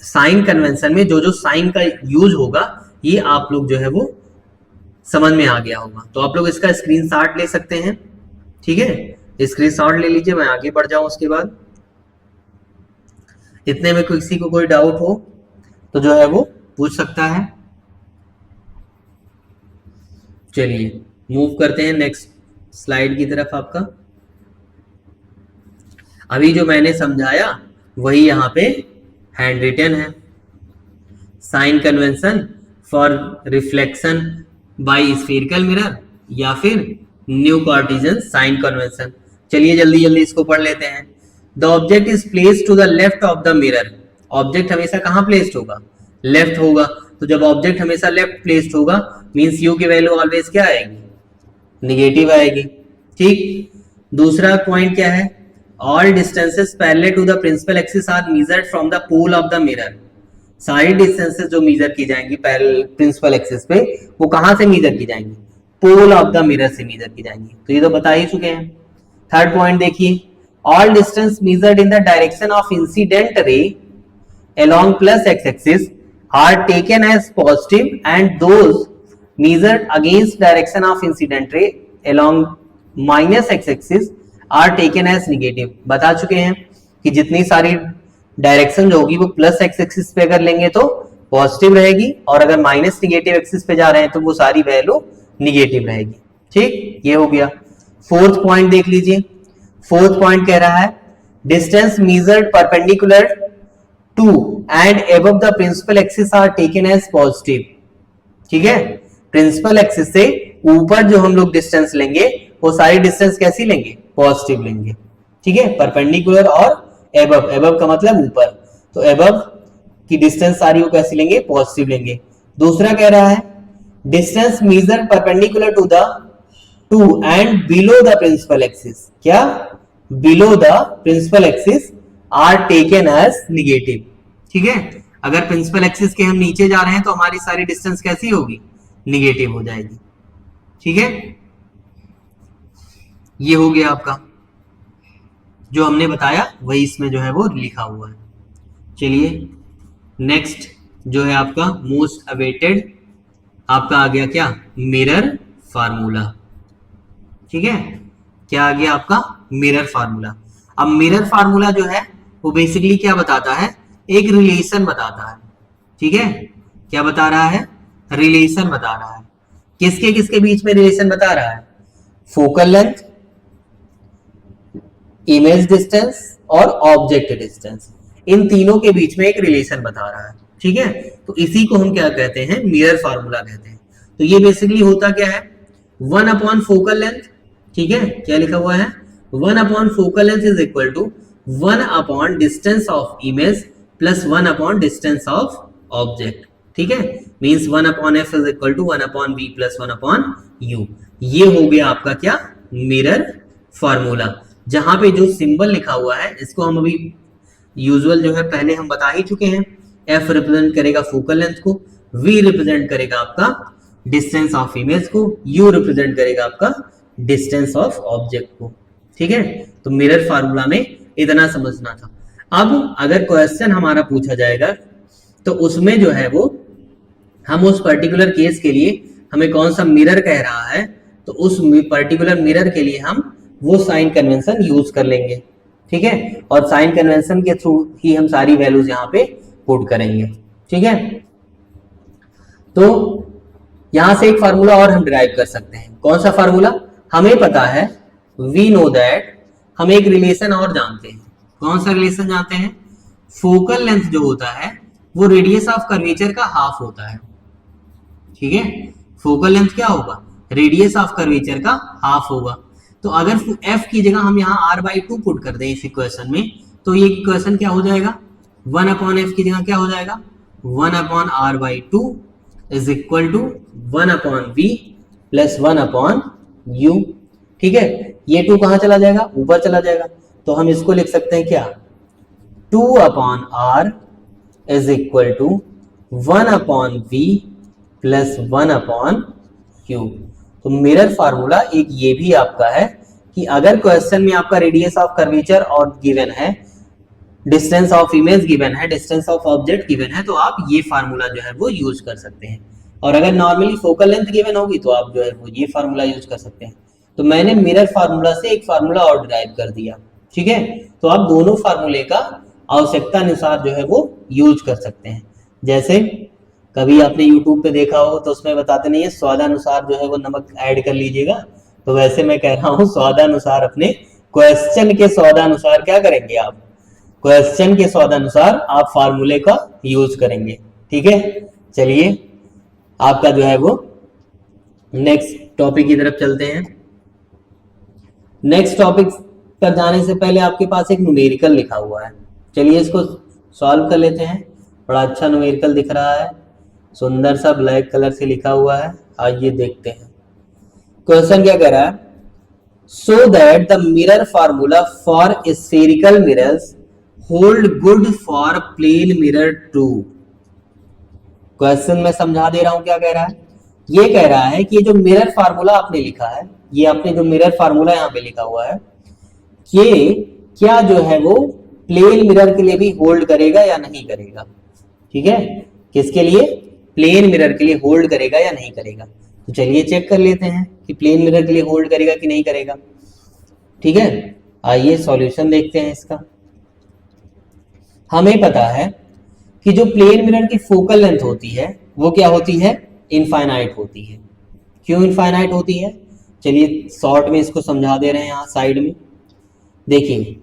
साइन कन्वेंशन में जो जो साइन का यूज होगा ये आप लोग जो है वो समझ में आ गया होगा। तो आप लोग इसका स्क्रीनशॉट ले सकते हैं। ठीक है, स्क्रीनशॉट ले लीजिए, मैं आगे बढ़ जाऊं उसके बाद। इतने में किसी को कोई डाउट हो तो जो है वो पूछ सकता है। चलिए मूव करते हैं नेक्स्ट स्लाइड की तरफ। आपका अभी जो मैंने समझाया वही यहाँ पे हैंड रिटन है, sign convention for reflection by spherical mirror या फिर न्यू कार्टेशियन साइन कन्वेंशन। चलिए जल्दी जल्दी इसको पढ़ लेते हैं। The object is placed to the left of the mirror. Object हमेशा कहाँ प्लेस्ड होगा, लेफ्ट होगा। तो जब ऑब्जेक्ट हमेशा लेफ्ट प्लेस्ड होगा मींस यू की वैल्यू ऑलवेज क्या आएगी, निगेटिव आएगी। ठीक, दूसरा पॉइंट क्या है, all distances parallel to the principal axis are measured from the pole of the mirror. सारी डिस्टेंसेस जो मेजर की जाएंगी पैरेलल प्रिंसिपल एक्सिस पे वो कहां से मेजर की जाएंगी, पोल ऑफ द मिरर से मेजर की जाएंगी। तो ये तो बता ही चुके हैं। थर्ड पॉइंट देखिए, all distance measured in the direction of incident ray along plus x axis are taken as positive and those measured against direction of incident ray along minus x axis are taken as negative। बता चुके हैं कि जितनी सारी डायरेक्शन जो होगी वो प्लस एक्स एक्सिस पे अगर लेंगे तो पॉजिटिव रहेगी, और अगर माइनस निगेटिव एक्सिस पे जा रहे हैं तो वो सारी वैल्यू निगेटिव रहेगी। ठीक, ये हो गया। फोर्थ पॉइंट देख लीजिए। फोर्थ पॉइंट कह रहा है distance measured perpendicular to and above the principal axis are taken as positive. ठीक है, प्रिंसिपल एक्सिस से ऊपर जो हम लोग डिस्टेंस लेंगे वो सारी डिस्टेंस कैसी लेंगे, पॉजिटिव लेंगे। ठीक है, परपेंडिकुलर और एबव, एबव का मतलब ऊपर, तो एबव की डिस्टेंस सारी वो कैसी लेंगे, पॉजिटिव लेंगे। दूसरा कह रहा है distance measure perpendicular to and below the principal axis, क्या, below the principal axis are taken as negative. ठीक है, अगर प्रिंसिपल एक्सिस के हम नीचे जा रहे हैं तो हमारी सारी डिस्टेंस कैसी होगी, निगेटिव हो जाएगी। ठीक है, ये हो गया आपका, जो हमने बताया वही इसमें जो है वो लिखा हुआ है। चलिए नेक्स्ट जो है आपका मोस्ट अवेटेड आपका आ गया क्या, मिरर फार्मूला। ठीक है, क्या आ गया आपका, मिरर फार्मूला। अब मिरर फार्मूला जो है वो बेसिकली क्या बताता है, एक रिलेशन बताता है। ठीक है, क्या बता रहा है, रिलेशन बता रहा है। किसके किसके बीच में रिलेशन बता रहा है, फोकल लेंथ, इमेज डिस्टेंस और ऑब्जेक्ट डिस्टेंस, इन तीनों के बीच में एक रिलेशन बता रहा है। ठीक है, तो इसी को हम क्या कहते हैं, मिरर फार्मूला कहते हैं। तो ये बेसिकली होता क्या है, 1 अपॉन फोकल लेंथ। ठीक है, क्या लिखा हुआ है, 1 upon focal length is equal to 1 upon distance of image plus 1 upon distance of object. ठीक है, means 1 upon F is equal to 1 upon V plus 1 upon U. ये हो गया आपका क्या, मिरर फार्मूला। जहां पे जो सिंबल लिखा हुआ है इसको हम अभी यूजुअल जो है पहले हम बता ही चुके हैं। एफ रिप्रेजेंट करेगा फोकल लेंथ को, वी रिप्रेजेंट करेगा आपका डिस्टेंस ऑफ इमेज को, यू रिप्रेजेंट करेगा आपका डिस्टेंस ऑफ ऑब्जेक्ट को। ठीक है, तो मिरर फार्मूला में इतना समझना था। अब अगर क्वेश्चन हमारा पूछा जाएगा तो उसमें जो है वो हम उस पर्टिकुलर केस के लिए हमें कौन सा मिरर कह रहा है, तो उस पर्टिकुलर मिरर के लिए हम वो साइन कन्वेंशन यूज कर लेंगे। ठीक है, और साइन कन्वेंशन के थ्रू ही हम सारी वैल्यूज यहाँ पे पुट करेंगे। ठीक है, तो यहां से एक फार्मूला और हम डिराइव कर सकते हैं। कौन सा फार्मूला, हमें पता है, वी नो दैट, हम एक रिलेशन और जानते हैं। कौन सा रिलेशन जानते हैं, फोकल लेंथ जो होता है वो रेडियस ऑफ कर्वेचर का हाफ होता है। ठीक है, फोकल लेंथ क्या होगा, रेडियस ऑफ कर्वेचर का हाफ होगा। तो अगर f की जगह हम यहाँ r/2 पुट कर दें इस इक्वेशन में, तो ये इक्वेशन क्या हो जाएगा, 1 अपॉन एफ की जगह क्या हो जाएगा, 1 upon r/2 is equal to 1 upon v plus 1 upon u। ठीक है, ये 2 कहां चला जाएगा, ऊपर चला जाएगा। तो हम इसको लिख सकते हैं क्या, 2 upon r is equal to 1 upon v plus 1 upon q। तो मिरर फार्मूला एक ये भी आपका है कि अगर क्वेश्चन में आपका रेडियस ऑफ कर्वेचर और गिवन है, डिस्टेंस ऑफ इमेज गिवन है, डिस्टेंस ऑफ ऑब्जेक्ट गिवन है, तो आप ये फार्मूला जो है वो यूज कर सकते हैं। और अगर नॉर्मली फोकल लेंथ गिवन होगी तो आप जो है वो ये फार्मूला यूज कर सकते हैं। तो मैंने मिरर फार्मूला से एक फार्मूला और डिराइव कर दिया। ठीक है, तो आप दोनों फार्मूले का आवश्यकता अनुसार जो है वो यूज कर सकते हैं। जैसे कभी आपने YouTube पे देखा हो तो उसमें बताते नहीं है स्वादानुसार जो है वो नमक ऐड कर लीजिएगा, तो वैसे मैं कह रहा हूँ स्वादानुसार अपने क्वेश्चन के स्वादानुसार क्या करेंगे आप, क्वेश्चन के स्वादानुसार आप फार्मूले का यूज करेंगे। ठीक है, चलिए आपका जो है वो नेक्स्ट टॉपिक की तरफ चलते हैं। नेक्स्ट टॉपिक पर जाने से पहले आपके पास एक न्यूमेरिकल लिखा हुआ है, चलिए इसको सॉल्व कर लेते हैं। बड़ा अच्छा न्यूमेरिकल दिख रहा है, सुंदर सा ब्लैक कलर से लिखा हुआ है। आइए देखते हैं क्वेश्चन क्या कह रहा है, so that the mirror formula for spherical mirrors hold good for plane mirror too. Question में समझा दे रहा हूं क्या कह रहा है, ये कह रहा है कि ये जो मिरर फार्मूला आपने लिखा है, ये आपने जो मिरर फार्मूला यहाँ पे लिखा हुआ है, ये क्या जो है वो प्लेन मिरर के लिए भी होल्ड करेगा या नहीं करेगा। ठीक है, किसके लिए, प्लेन मिरर के लिए होल्ड करेगा या नहीं करेगा। तो चलिए चेक कर लेते हैं कि प्लेन मिरर के लिए होल्ड करेगा कि नहीं करेगा। ठीक है, आइए सॉल्यूशन देखते हैं इसका। हमें पता है कि जो प्लेन मिरर की फोकल लेंथ होती है वो क्या होती है, इनफाइनाइट होती है। क्यों इनफाइनाइट होती है, चलिए शॉर्ट में इसको समझा दे रहे हैं यहाँ साइड में। देखिए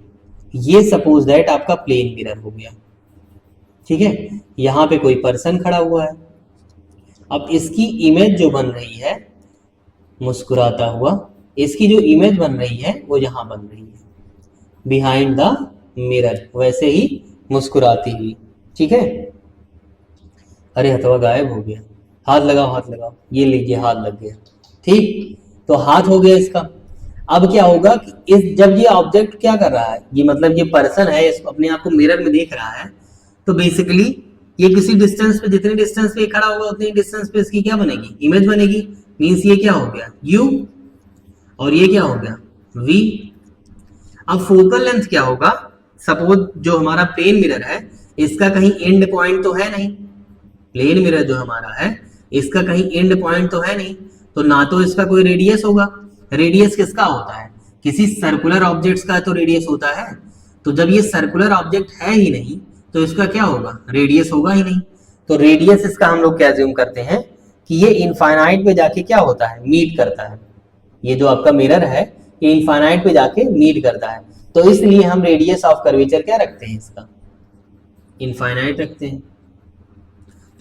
ये सपोज दैट आपका प्लेन मिरर हो गया, ठीक है, यहाँ पे कोई पर्सन खड़ा हुआ है। अब इसकी इमेज जो बन रही है मुस्कुराता हुआ, इसकी जो इमेज बन रही है वो यहाँ बन रही है बिहाइंड द मिरर, वैसे ही मुस्कुराती हुई। ठीक है, अरे हथवा गायब हो गया, हाथ लगाओ हाथ लगाओ, ये लीजिए हाथ लग गया। ठीक, तो हाथ हो गया इसका। अब क्या होगा कि इस जब ये ऑब्जेक्ट क्या कर रहा है, ये मतलब ये पर्सन है, इसको अपने आप को मिरर में देख रहा है, तो बेसिकली ये किसी डिस्टेंस पे, जितनी डिस्टेंस पे खड़ा होगा उतनी डिस्टेंस पे इसकी क्या बनेगी, इमेज बनेगी। मीन्स ये क्या हो गया u और ये क्या हो गया v। अब फोकल लेंथ क्या होगा, सपोज जो हमारा प्लेन मिरर है इसका कहीं एंड पॉइंट तो है नहीं, प्लेन मिरर जो हमारा है इसका कहीं एंड पॉइंट तो है नहीं, तो ना तो इसका कोई रेडियस होगा। रेडियस किसका होता है, किसी सर्कुलर ऑब्जेक्ट्स का तो रेडियस होता है। तो जब ये सर्कुलर ऑब्जेक्ट है ही नहीं तो इसका क्या होगा, रेडियस होगा ही नहीं। तो रेडियस इसका हम लोग क्या अज्यूम करते हैं कि ये इनफाइनाइट पे जाके क्या होता है, मीट करता है। ये जो आपका मिरर है ये इनफाइनाइट पे जाके मीट करता है, तो इसलिए हम रेडियस ऑफ कर्वेचर क्या रखते हैं, इसका इनफाइनाइट रखते हैं।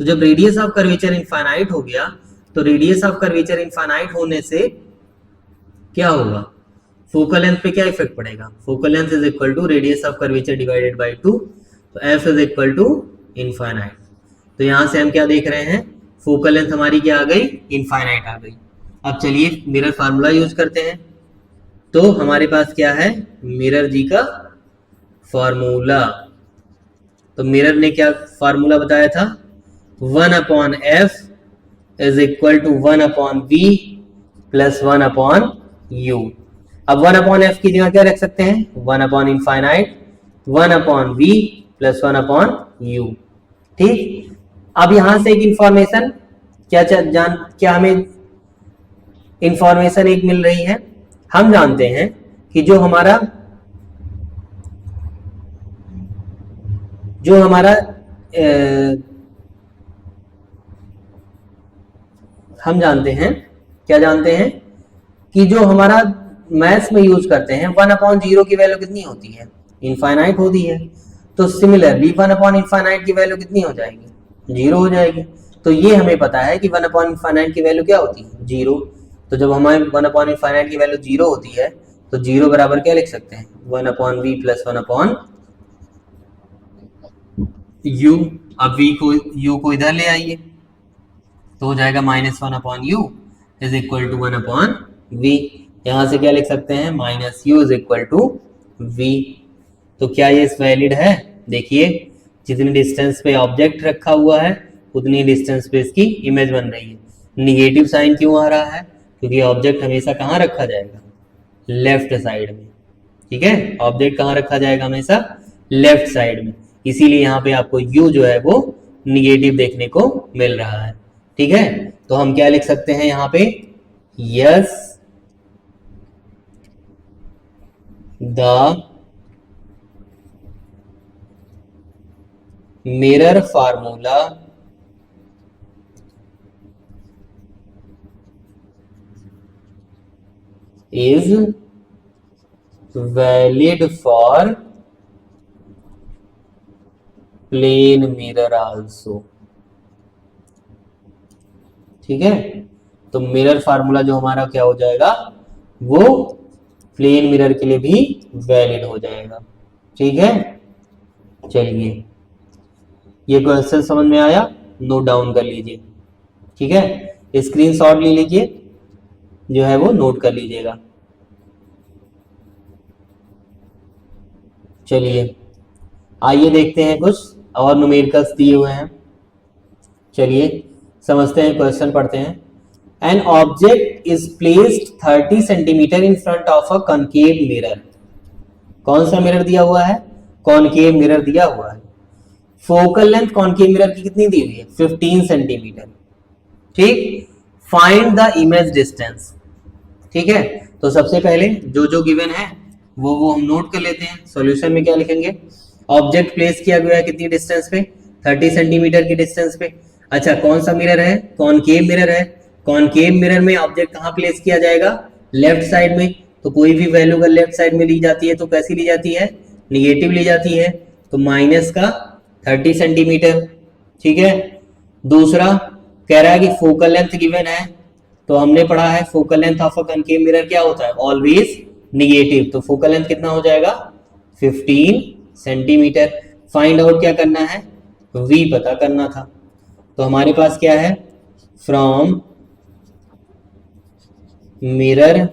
तो जब रेडियस ऑफ कर्वेचर इनफाइनाइट हो गया, तो रेडियस ऑफ कर्वेचर इनफाइनाइट होने से क्या होगा, फोकल लेंथ पे क्या इफेक्ट पड़ेगा, focal length is equal to radius of curvature divided by 2, तो f is equal to infinite. तो यहां से हम क्या देख रहे हैं, फोकल लेंथ हमारी क्या आ गई, इनफाइनाइट आ गई। अब चलिए मिरर फार्मूला यूज करते हैं। तो हमारे पास क्या है, मिरर जी का फार्मूला। तो मिरर ने क्या फार्मूला बताया था, 1/f is equal to 1/v plus 1/u। अब 1/f की जगह क्या रख सकते हैं, 1/इनफाइनाइट 1/v प्लस 1/u। ठीक, अब यहां से एक इंफॉर्मेशन क्या हमें इंफॉर्मेशन एक मिल रही है। हम जानते हैं कि जो हमारा हम जानते हैं, क्या जानते हैं कि जो हमारा मैथ्स में यूज करते हैं 1/0 की वैल्यू कितनी होती है, इनफाइनाइट होती है। तो सिमिलरली 1/इनफाइनाइट की वैल्यू कितनी हो जाएगी, 0 हो जाएगी। तो ये हमें पता है कि 1/इनफाइनाइट की वैल्यू क्या होती है, 0। तो जब हमारे 1/इनफाइनाइट की वैल्यू 0 होती है तो 0 बराबर क्या लिख सकते हैं, 1/v प्लस 1/u। अब u को इधर ले आइए तो हो जाएगा -1/u is equal to 1/v। यहां से क्या लिख सकते हैं, -u is equal to v। तो क्या ये वैलिड है, देखिए जितनी डिस्टेंस पे ऑब्जेक्ट रखा हुआ है उतनी डिस्टेंस पे इसकी इमेज बन रही है। निगेटिव साइन क्यों आ रहा है, क्योंकि ऑब्जेक्ट हमेशा कहाँ रखा जाएगा, लेफ्ट साइड में। ठीक है, ऑब्जेक्ट कहाँ रखा जाएगा, हमेशा लेफ्ट साइड में, इसीलिए यहाँ पे आपको u जो है वो निगेटिव देखने को मिल रहा है। ठीक है, तो हम क्या लिख सकते हैं यहाँ पे, yes the mirror formula is valid for plane mirror also। ठीक है, तो मिरर फार्मूला जो हमारा क्या हो जाएगा, वो प्लेन मिरर के लिए भी वैलिड हो जाएगा। ठीक है, चलिए ये क्वेश्चन समझ में आया, नोट डाउन कर लीजिए। ठीक है, स्क्रीनशॉट ले लीजिए, जो है वो नोट कर लीजिएगा। चलिए आइए देखते हैं कुछ और न्यूमेरिकल्स दिए हुए हैं। चलिए समझते हैं, क्वेश्चन पढ़ते हैं। An object is placed 30 centimetre in front of a concave mirror. कौन सा मिरर दिया हुआ है, कॉनकेव मिरर दिया हुआ है। फोकल लेंथ कॉनकेव मिरर की कितनी दी हुई है, 15 सेंटीमीटर। ठीक, फाइंड द इमेज डिस्टेंस। ठीक है, तो सबसे पहले जो जो गिवन है वो हम नोट कर लेते हैं। सॉल्यूशन में क्या लिखेंगे, ऑब्जेक्ट प्लेस किया गया है कितनी डिस्टेंस पे, 30 सेंटीमीटर की डिस्टेंस पे। अच्छा, कौन सा मिरर है, कॉनकेव मिरर है। कॉनकेव मिरर में ऑब्जेक्ट कहाँ प्लेस किया जाएगा, लेफ्ट साइड में। तो कोई भी वैल्यू अगर लेफ्ट साइड में ली जाती है तो कैसी ली जाती है, निगेटिव ली जाती है, तो माइनस का 30 सेंटीमीटर। ठीक है, दूसरा कह रहा है कि फोकल लेंथ गिवन है, तो हमने पढ़ा है focal length of a concave mirror क्या होता है, ऑलवेज निगेटिव। तो फोकल लेंथ कितना हो जाएगा, 15 सेंटीमीटर। फाइंड आउट क्या करना है, v पता करना था। तो हमारे पास क्या है, फ्रॉम मिरर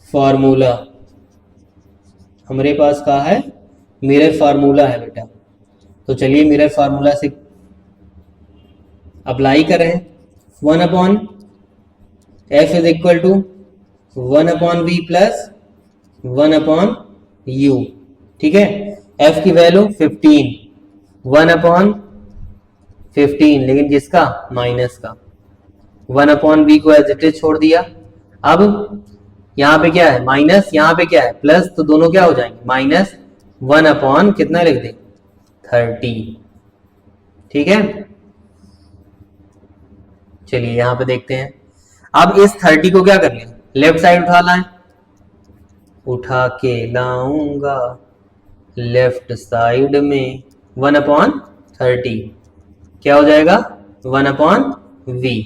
फॉर्मूला, हमारे पास कहा है मिरर फार्मूला है बेटा। तो चलिए मिरर फार्मूला से अप्लाई कर रहे हैं। 1/f is equal to 1/v plus 1/u। ठीक है, f की वैल्यू 15, 1/15, लेकिन किसका, माइनस का। 1/v को एज इट इज छोड़ दिया। अब यहाँ पे क्या है माइनस, यहाँ पे क्या है प्लस, तो दोनों क्या हो जाएंगे, माइनस 1/ कितना लिख दे, 30। ठीक है, चलिए यहां पे देखते हैं। अब इस 30 को क्या कर लें, लेफ्ट साइड उठा लाएं, उठा के लाऊंगा लेफ्ट साइड में। 1/30 क्या हो जाएगा, 1/v।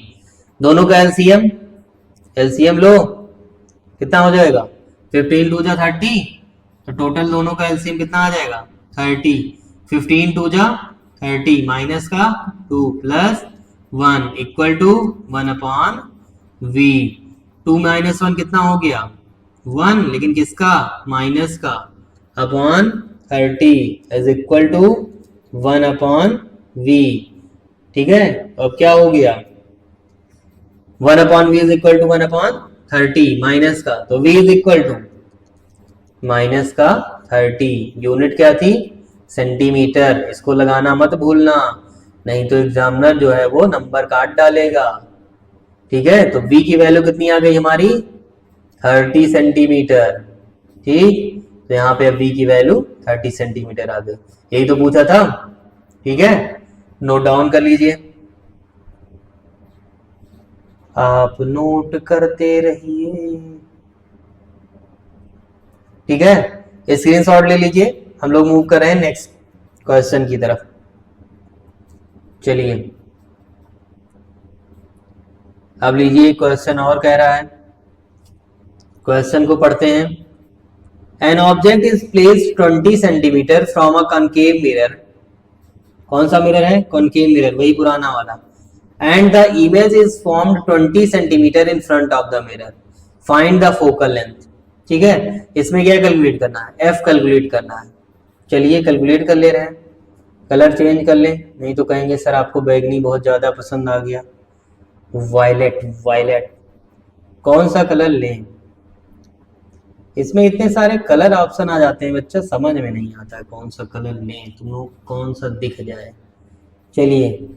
दोनों का एलसीएम, एलसीएम लो, कितना हो जाएगा, 15 2 जा 30, तो टोटल दोनों का एलसीएम कितना आ जाएगा, 30। 15 2 जा 30 माइनस का 2 plus 1 equal to 1/v। 2 minus 1 कितना हो गया, 1, लेकिन किसका, माइनस का, upon 30 is equal to 1/v। ठीक है, अब क्या हो गया, 1/v is equal to 1/30 minus का, तो v is equal to minus का 30। यूनिट क्या थी, सेंटीमीटर। इसको लगाना मत भूलना, नहीं तो एग्जामिनर जो है वो नंबर काट डालेगा। ठीक है, तो v की वैल्यू कितनी आ गई हमारी, 30 सेंटीमीटर। ठीक, तो यहाँ पे अब v की वैल्यू 30 सेंटीमीटर आ गई। यही तो पूछा था। ठीक है, नोट डाउन कर लीजिए, आप नोट करते रहिए। ठीक है, स्क्रीनशॉट ले लीजिए। हम लोग मूव कर रहे हैं नेक्स्ट क्वेश्चन की तरफ। चलिए अब लीजिए क्वेश्चन और कह रहा है, क्वेश्चन को पढ़ते हैं। An object is placed 20 centimetre from a concave mirror. कौन सा मिरर है, कॉनकेव मिरर, वही पुराना वाला। And the image is formed 20 centimetre in front of the mirror, find the focal length. ठीक है, इसमें क्या कैलकुलेट करना है, एफ कैलकुलेट करना है। चलिए कैलकुलेट कर ले रहे हैं। कलर चेंज कर ले, नहीं तो कहेंगे सर आपको बैगनी बहुत ज्यादा पसंद आ गया। वायलेट, वायलेट, कौन सा कलर लें, इसमें इतने सारे कलर ऑप्शन आ जाते हैं बच्चा, समझ में नहीं आता है कौन सा कलर लें, तुम लोग कौन सा दिख जाए। चलिए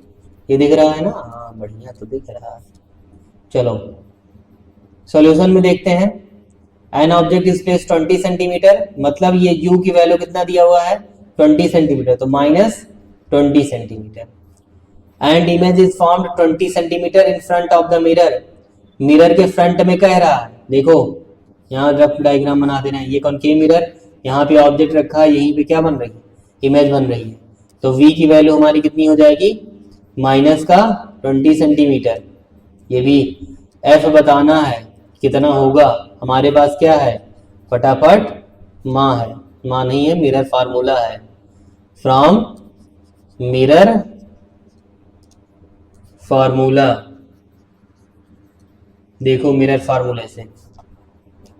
ये दिख रहा है ना, हाँ बढ़िया तो दिख रहा है। चलो सॉल्यूशन में देखते हैं। An object is placed 20 centimetre, मतलब ये u की वैल्यू कितना दिया हुआ है, 20 सेंटीमीटर, तो minus 20 centimetre. And image is formed 20 centimetre in front of the mirror, mirror के फ्रंट में कह रहा है। देखो यहाँ रफ डायग्राम बना देना है, ये कॉनकेव मिरर, यहाँ पे ऑब्जेक्ट रखा है, यहीं पे क्या बन रही है, इमेज बन रही है। तो v की वैल्यू हमारी कितनी हो जाएगी, माइनस का 20 सेंटीमीटर। ये भी f बताना है कितना होगा, हमारे पास क्या है, फटाफट माँ है, माँ नहीं है, मिरर फार्मूला है। फ्रॉम मिरर फार्मूला, देखो मिरर फार्मूले से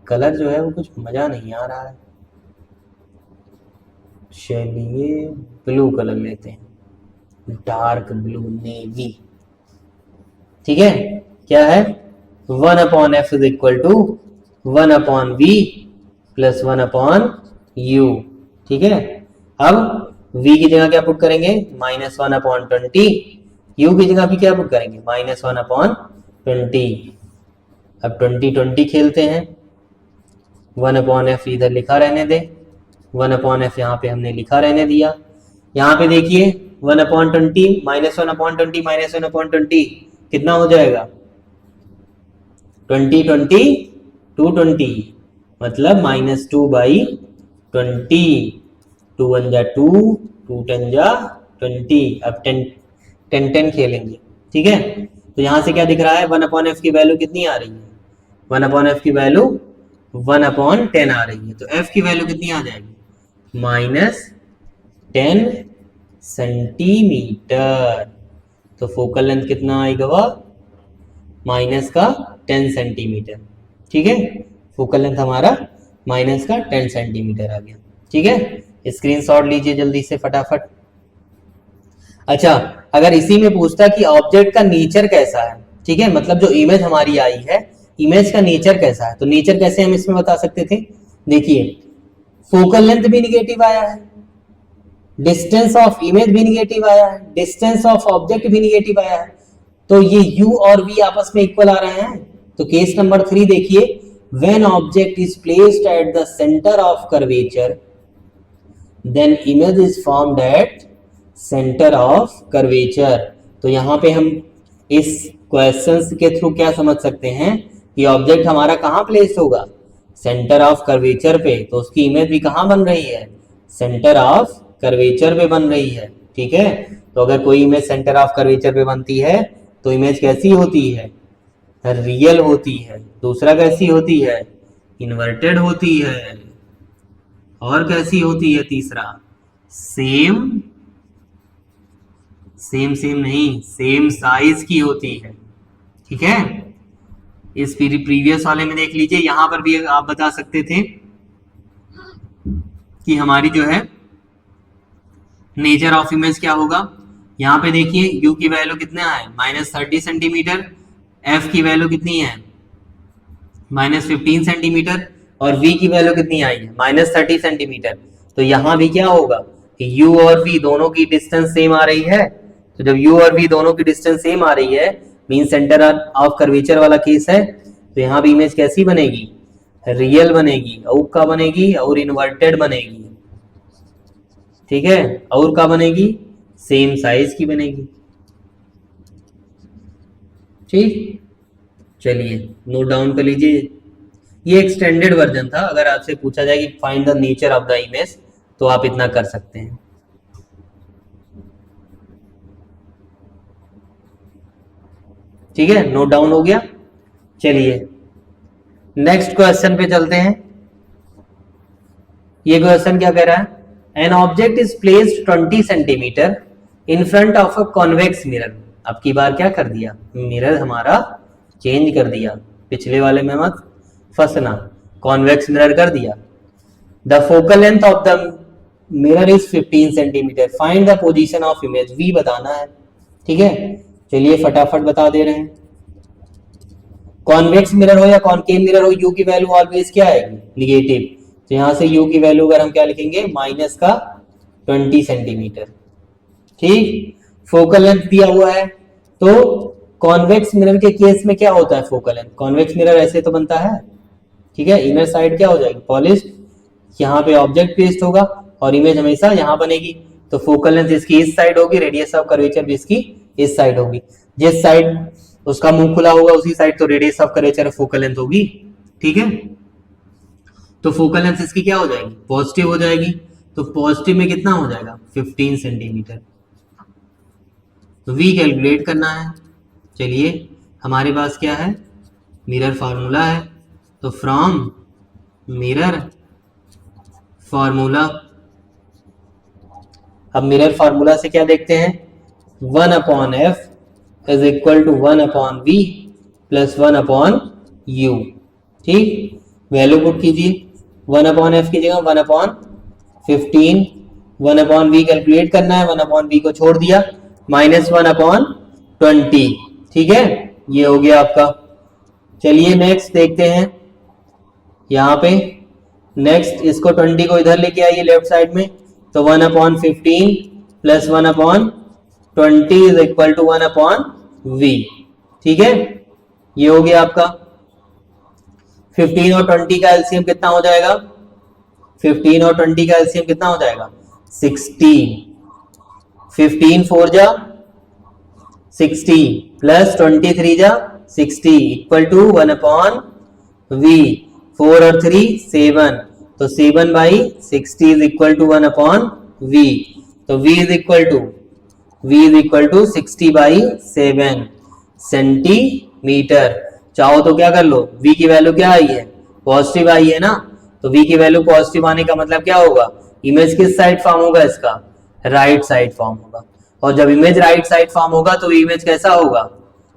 कलर जो है वो कुछ मजा नहीं आ रहा है। चलिए ब्लू कलर लेते हैं, डार्क ब्लू, नेवी। ठीक है, क्या है, 1/f is equal to 1/v plus 1/u। ठीक है, अब v की जगह क्या पुट करेंगे, -1/20 u की जगह भी क्या पुट करेंगे, -1/20। अब 20 खेलते हैं, 1/f इधर लिखा रहने दे, 1/f यहाँ पे हमने लिखा रहने दिया। यहाँ पे देखिए 1/20 -1/20 -1/20 कितना हो जाएगा, 20 20 220, मतलब -2/20। 2 1 जा 2, 2 10 जा 20। अब 10 खेलेंगे, ठीक है। तो यहाँ से क्या दिख रहा है, 1/f की वैल्यू कितनी आ रही है, 1/f की वैल्यू 1/10 आ रही है। तो f की वैल्यू कितनी आ जाएगी, -10 सेंटीमीटर। तो फोकल लेंथ कितना आएगा, वह -10 सेंटीमीटर, ठीक है। फोकल लेंथ हमारा -10 सेंटीमीटर आ गया, ठीक है। स्क्रीनशॉट लीजिए जल्दी से फटाफट। अच्छा, अगर इसी में पूछता कि ऑब्जेक्ट का नेचर कैसा है, ठीक है, मतलब जो इमेज हमारी आई है, इमेज का नेचर कैसा है, तो नेचर कैसे हम इसमें बता सकते थे। देखिए फोकल लेंथ भी निगेटिव आया है, डिस्टेंस ऑफ इमेज भी निगेटिव आया है, डिस्टेंस ऑफ ऑब्जेक्ट भी निगेटिव आया है, तो ये u और v आपस में इक्वल आ रहे हैं। तो केस नंबर 3 देखिए, when object is placed at the centre of curvature then image is formed at centre of curvature. तो यहाँ पे हम इस क्वेश्चंस के थ्रू क्या समझ सकते हैं कि ऑब्जेक्ट हमारा कहाँ प्लेस होगा, सेंटर ऑफ कर्वेचर पे, तो उसकी इमेज भी कहाँ बन रही है, सेंटर ऑफ कर्वेचर पे बन रही है, ठीक है। तो अगर कोई इमेज सेंटर ऑफ कर्वेचर पे बनती है तो इमेज कैसी होती है, रियल होती है। दूसरा कैसी होती है, इन्वर्टेड होती है। और कैसी होती है तीसरा, सेम नहीं, सेम साइज की होती है, ठीक है। इस प्रीवियस वाले में देख लीजिए, यहां पर भी आप बता सकते थे कि हमारी जो है नेचर ऑफ इमेज क्या होगा। यहाँ पे देखिए u की वैल्यू कितना है, -30 सेंटीमीटर, f की वैल्यू कितनी है, -15 सेंटीमीटर, और v की वैल्यू कितनी आई है, -30 सेंटीमीटर। तो यहाँ भी क्या होगा कि u और v दोनों की डिस्टेंस सेम आ रही है। तो जब u और v दोनों की डिस्टेंस सेम आ रही है, मीन सेंटर ऑफ कर्वेचर वाला केस है, तो यहाँ भी इमेज कैसी बनेगी, रियल बनेगी। और का बनेगी, और इन्वर्टेड बनेगी, ठीक है। और का बनेगी, सेम साइज की बनेगी, ठीक। चलिए नोट डाउन कर लीजिए, ये एक्सटेंडेड वर्जन था। अगर आपसे पूछा जाए कि find the nature of the image, तो आप इतना कर सकते हैं, ठीक है। नोट डाउन हो गया। चलिए नेक्स्ट क्वेश्चन पे चलते हैं। ये क्वेश्चन क्या कह रहा है, an object is placed 20 centimetre in front of a convex mirror. अब की बार क्या कर दिया, मिरर हमारा चेंज कर दिया, पिछले वाले में मत फंसना, कॉन्वेक्स मिरर कर दिया। The focal length of the mirror is 15 centimetre, find the position of image, v बताना है, ठीक है। चलिए फटाफट बता दे रहे हैं। कॉन्वेक्स मिरर हो या कॉनकेव मिरर हो, u की वैल्यू ऑलवेज क्या आएगी, निगेटिव। तो यहां से u की वैल्यू अगर हम क्या लिखेंगे, -20 सेंटीमीटर, ठीक। फोकल लेंथ दिया हुआ है, तो कॉन्वेक्स मिरर के केस में क्या होता है, फोकल लेंथ, कॉन्वेक्स मिरर ऐसे तो बनता है, ठीक है। इनर साइड क्या हो जाएगी, पॉलिश्ड, यहाँ पे ऑब्जेक्ट प्लेस्ड होगा और इमेज हमेशा यहाँ बनेगी। तो फोकल लेंथ इसकी इस साइड होगी, रेडियस ऑफ कर्वेचर भी इसकी इस साइड होगी। जिस साइड उसका मुंह खुला होगा उसी साइड तो radius of curvature focal length होगी, ठीक है। तो फोकल लेंथ इसकी क्या हो जाएगी, पॉजिटिव हो जाएगी। तो पॉजिटिव में कितना हो जाएगा, 15 सेंटीमीटर। तो v कैलकुलेट करना है। चलिए हमारे पास क्या है, मिरर फार्मूला है। तो फ्रॉम मिरर फार्मूला, अब मिरर फार्मूला से क्या देखते हैं, 1/f is equal to 1/v plus 1/u, ठीक। वैल्यू पुट कीजिए, 1/f की जगह 1/15, 1/v कैलकुलेट करना है, 1/v को छोड़ दिया, -1/20, ठीक है। ये हो गया आपका। चलिए नेक्स्ट देखते हैं, यहाँ पे नेक्स्ट इसको 20 को इधर लेके आइए लेफ्ट साइड में, तो 1/15 plus 1/20, 20 is equal to 1/v। ठीक है, ये हो गया आपका। 15 और 20 का एलसीएम कितना हो जाएगा? 15 और 20 का एलसीएम कितना हो जाएगा? 16। 15 4 जा 60 प्लस 23 जा 60 इक्वल टू 1/v। 4 और 3 7, तो 7/60 इज इक्वल टू 1/v। तो v is equal to 60/7 centimetre. चाहो तो क्या कर लो, v की वैल्यू क्या आई है? पॉजिटिव आई है ना, तो v की वैल्यू पॉजिटिव आने का मतलब क्या होगा? इमेज किस साइड फॉर्म होगा इसका? राइट साइड फॉर्म होगा। और जब इमेज राइट साइड फॉर्म होगा तो इमेज कैसा होगा?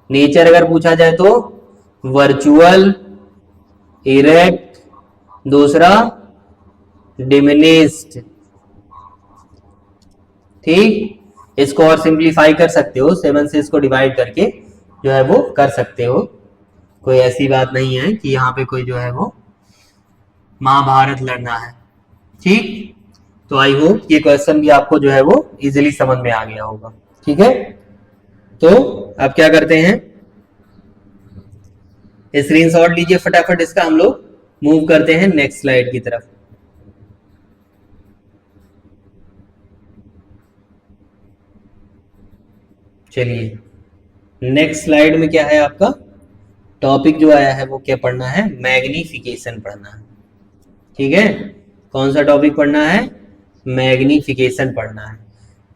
नेचर अगर पूछा जाए तो वर्चुअल, इरेक्ट, दूसरा डिमिनिस्ड। ठीक, इसको और सिंप्लीफाई कर सकते हो, 7 से इसको डिवाइड करके जो है वो कर सकते हो। कोई ऐसी बात नहीं है कि यहाँ पे कोई जो है वो महाभारत लड़ना है। ठीक, तो आई होप ये क्वेश्चन भी आपको जो है वो इजीली समझ में आ गया होगा। ठीक है, तो अब क्या करते हैं, स्क्रीनशॉट लीजिए फटाफट इसका, हम लोग मूव करते हैं नेक्स्ट स्लाइड की तरफ। चलिए, नेक्स्ट स्लाइड में क्या है आपका टॉपिक जो आया है वो क्या पढ़ना है? मैग्निफिकेशन पढ़ना है। ठीक है, कौन सा टॉपिक पढ़ना है? मैग्निफिकेशन पढ़ना है।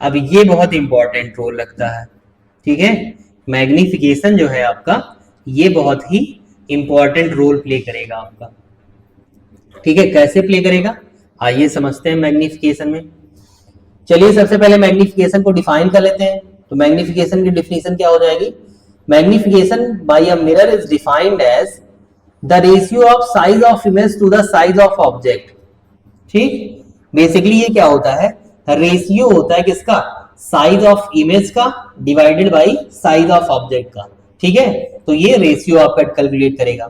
अब ये बहुत इंपॉर्टेंट रोल रखता है। ठीक है, मैग्निफिकेशन जो है आपका ये बहुत ही इंपॉर्टेंट रोल प्ले करेगा आपका। ठीक है, कैसे प्ले करेगा आइए समझते हैं मैग्निफिकेशन में। चलिए, सबसे पहले मैग्निफिकेशन को डिफाइन कर लेते हैं। तो मैग्निफिकेशन की डिफिनीशन क्या हो जाएगी? Magnification by a mirror is defined as the ratio of size of image to the size of object. ठीक, बेसिकली ये क्या होता है? रेशियो होता है किसका? साइज ऑफ इमेज का divided by size of object का। ठीक है, तो ये रेशियो आपका कैलकुलेट करेगा।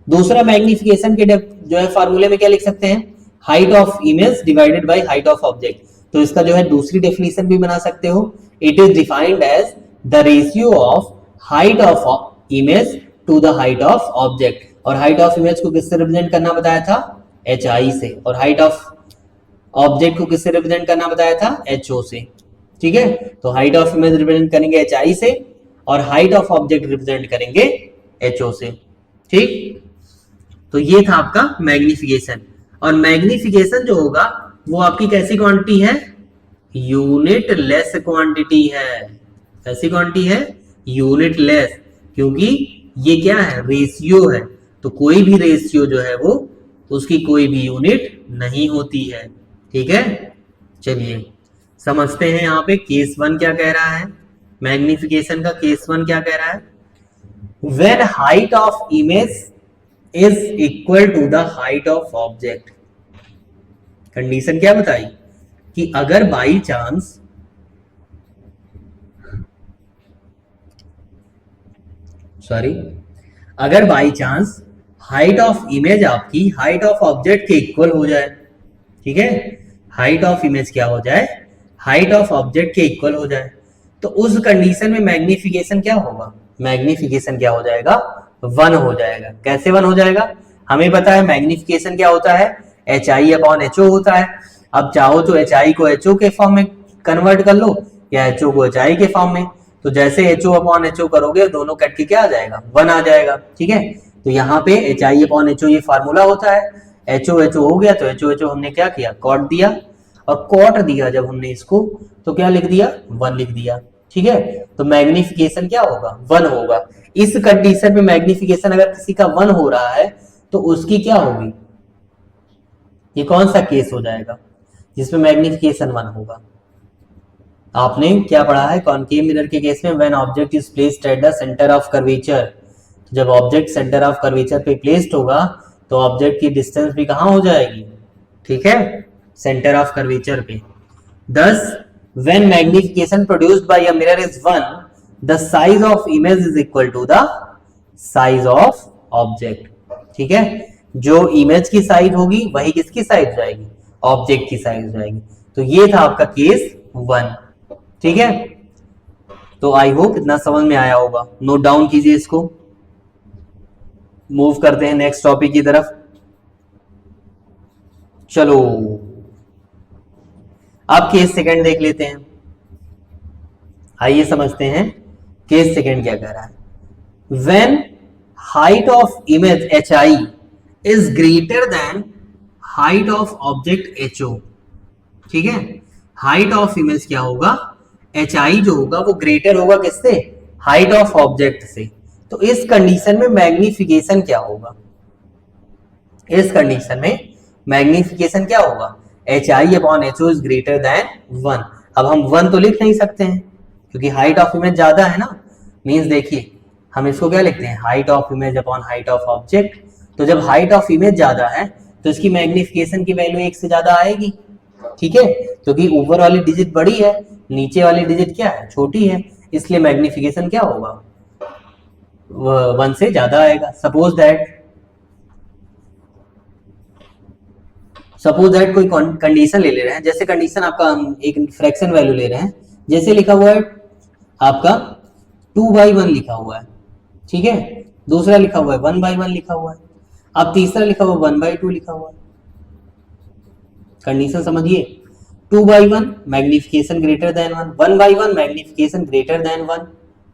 दूसरा, मैग्निफिकेशन के जो है फार्मूले में क्या लिख सकते हैं? Height of image divided by height of object. तो इसका जो है दूसरी डेफिनेशन भी बना सकते हो। It is defined as the ratio of height of image to the height of object. और हाइट ऑफ इमेज को किससे रिप्रेजेंट करना बताया था? HI से। और हाइट ऑफ ऑब्जेक्ट को किससे रिप्रेजेंट करना बताया था? HO से। ठीक है, तो हाइट ऑफ इमेज रिप्रेजेंट करेंगे HI से और हाइट ऑफ ऑब्जेक्ट रिप्रेजेंट करेंगे HO से। ठीक, तो ये था आपका मैग्निफिकेशन। और मैग्निफिकेशन जो होगा वो आपकी कैसी क्वांटिटी है? यूनिट लेस क्वांटिटी है। कैसी क्वांटिटी है? यूनिट लेस, क्योंकि ये क्या है? रेशियो है। तो कोई भी रेशियो जो है वो उसकी कोई भी यूनिट नहीं होती है। ठीक है, चलिए समझते हैं यहाँ पे केस 1 क्या कह रहा है। मैग्निफिकेशन का केस 1 क्या कह रहा है? When height of image is equal to the height of object. Condition क्या बताई? कि अगर बाई चांस अगर by chance height of image आपकी हाइट ऑफ ऑब्जेक्ट के इक्वल हो जाए। ठीक है, हाइट ऑफ इमेज क्या हो जाए? हाइट ऑफ ऑब्जेक्ट के इक्वल हो जाए, तो उस कंडीशन में मैग्निफिकेशन क्या होगा? मैग्निफिकेशन क्या हो जाएगा? 1 हो जाएगा। कैसे 1 हो जाएगा? हमें पता है मैग्निफिकेशन क्या होता है? HI/HO होता है। अब चाहो तो HI को HO के फॉर्म में कन्वर्ट कर लो या HO को HI के फॉर्म में। तो जैसे HO/HO करोगे दोनों कट के क्या आ जाएगा? 1 आ जाएगा। ठीक है, तो यहाँ पे HI/HO ये फार्मूला होता है। HO हो गया तो HO हमने क्या किया? कॉट दिया, और कॉट दिया जब हमने इसको तो क्या लिख दिया? 1 लिख दिया। ठीक है, तो मैग्निफिकेशन क्या होगा? 1 होगा। इस कंडीशन में मैग्निफिकेशन अगर किसी का 1 हो रहा है तो उसकी क्या होगी? ये कौन सा केस हो जाएगा जिसमें मैग्निफिकेशन 1 होगा? आपने क्या पढ़ा है कॉनकेव मिरर के केस में? When object is placed at the centre of curvature. जब ऑब्जेक्ट सेंटर ऑफ कर्वेचर पे प्लेस्ड होगा तो ऑब्जेक्ट की डिस्टेंस भी कहां हो जाएगी? ठीक है, सेंटर ऑफ कर्वेचर पे। Thus, when magnification produced by a mirror is 1, the size of image is equal to the size of object. ठीक है, जो इमेज की साइज होगी वही किसकी साइज हो जाएगी? ऑब्जेक्ट की साइज हो जाएगी। तो ये था आपका केस 1। ठीक है, तो आई होप इतना समझ में आया होगा, नोट डाउन कीजिए इसको। मूव करते हैं नेक्स्ट टॉपिक की तरफ। चलो अब केस सेकंड देख लेते हैं। आइए समझते हैं केस सेकंड क्या कह रहा है। When height of image H I is greater than height of object H O. ठीक है, हाइट ऑफ इमेज क्या होगा, एच आई जो होगा वो ग्रेटर होगा किससे, हाइट ऑफ ऑब्जेक्ट से। तो इस कंडीशन में मैग्निफिकेशन क्या होगा, इस कंडीशन में मैग्निफिकेशन क्या होगा, H I upon H O is greater than 1। अब हम 1 तो लिख नहीं सकते हैं क्योंकि हाइट ऑफ इमेज ज्यादा है ना। मींस देखिए हम इसको क्या लिखते हैं, height of image upon height of object. तो जब हाइट ऑफ इमेज ज्यादा है तो इसकी मैग्निफिकेशन की वैल्यू 1 से ज्यादा आएगी। ठीक है, क्योंकि ऊपर वाली डिजिट बड़ी है, नीचे वाली डिजिट क्या है, छोटी है, इसलिए मैग्निफिकेशन क्या होगा, 1 से ज्यादा आएगा। सपोज दैट कोई कंडीशन ले रहे हैं, जैसे कंडीशन आपका हम एक फ्रैक्शन वैल्यू ले रहे हैं, जैसे लिखा हुआ है आपका 2/1 लिखा हुआ है। ठीक है, दूसरा लिखा हुआ है 1/1 लिखा हुआ है, अब तीसरा लिखा हुआ 1/2 लिखा हुआ है। कंडीशन समझिए, 2/1 magnification greater than 1, 1/1 magnification greater than 1।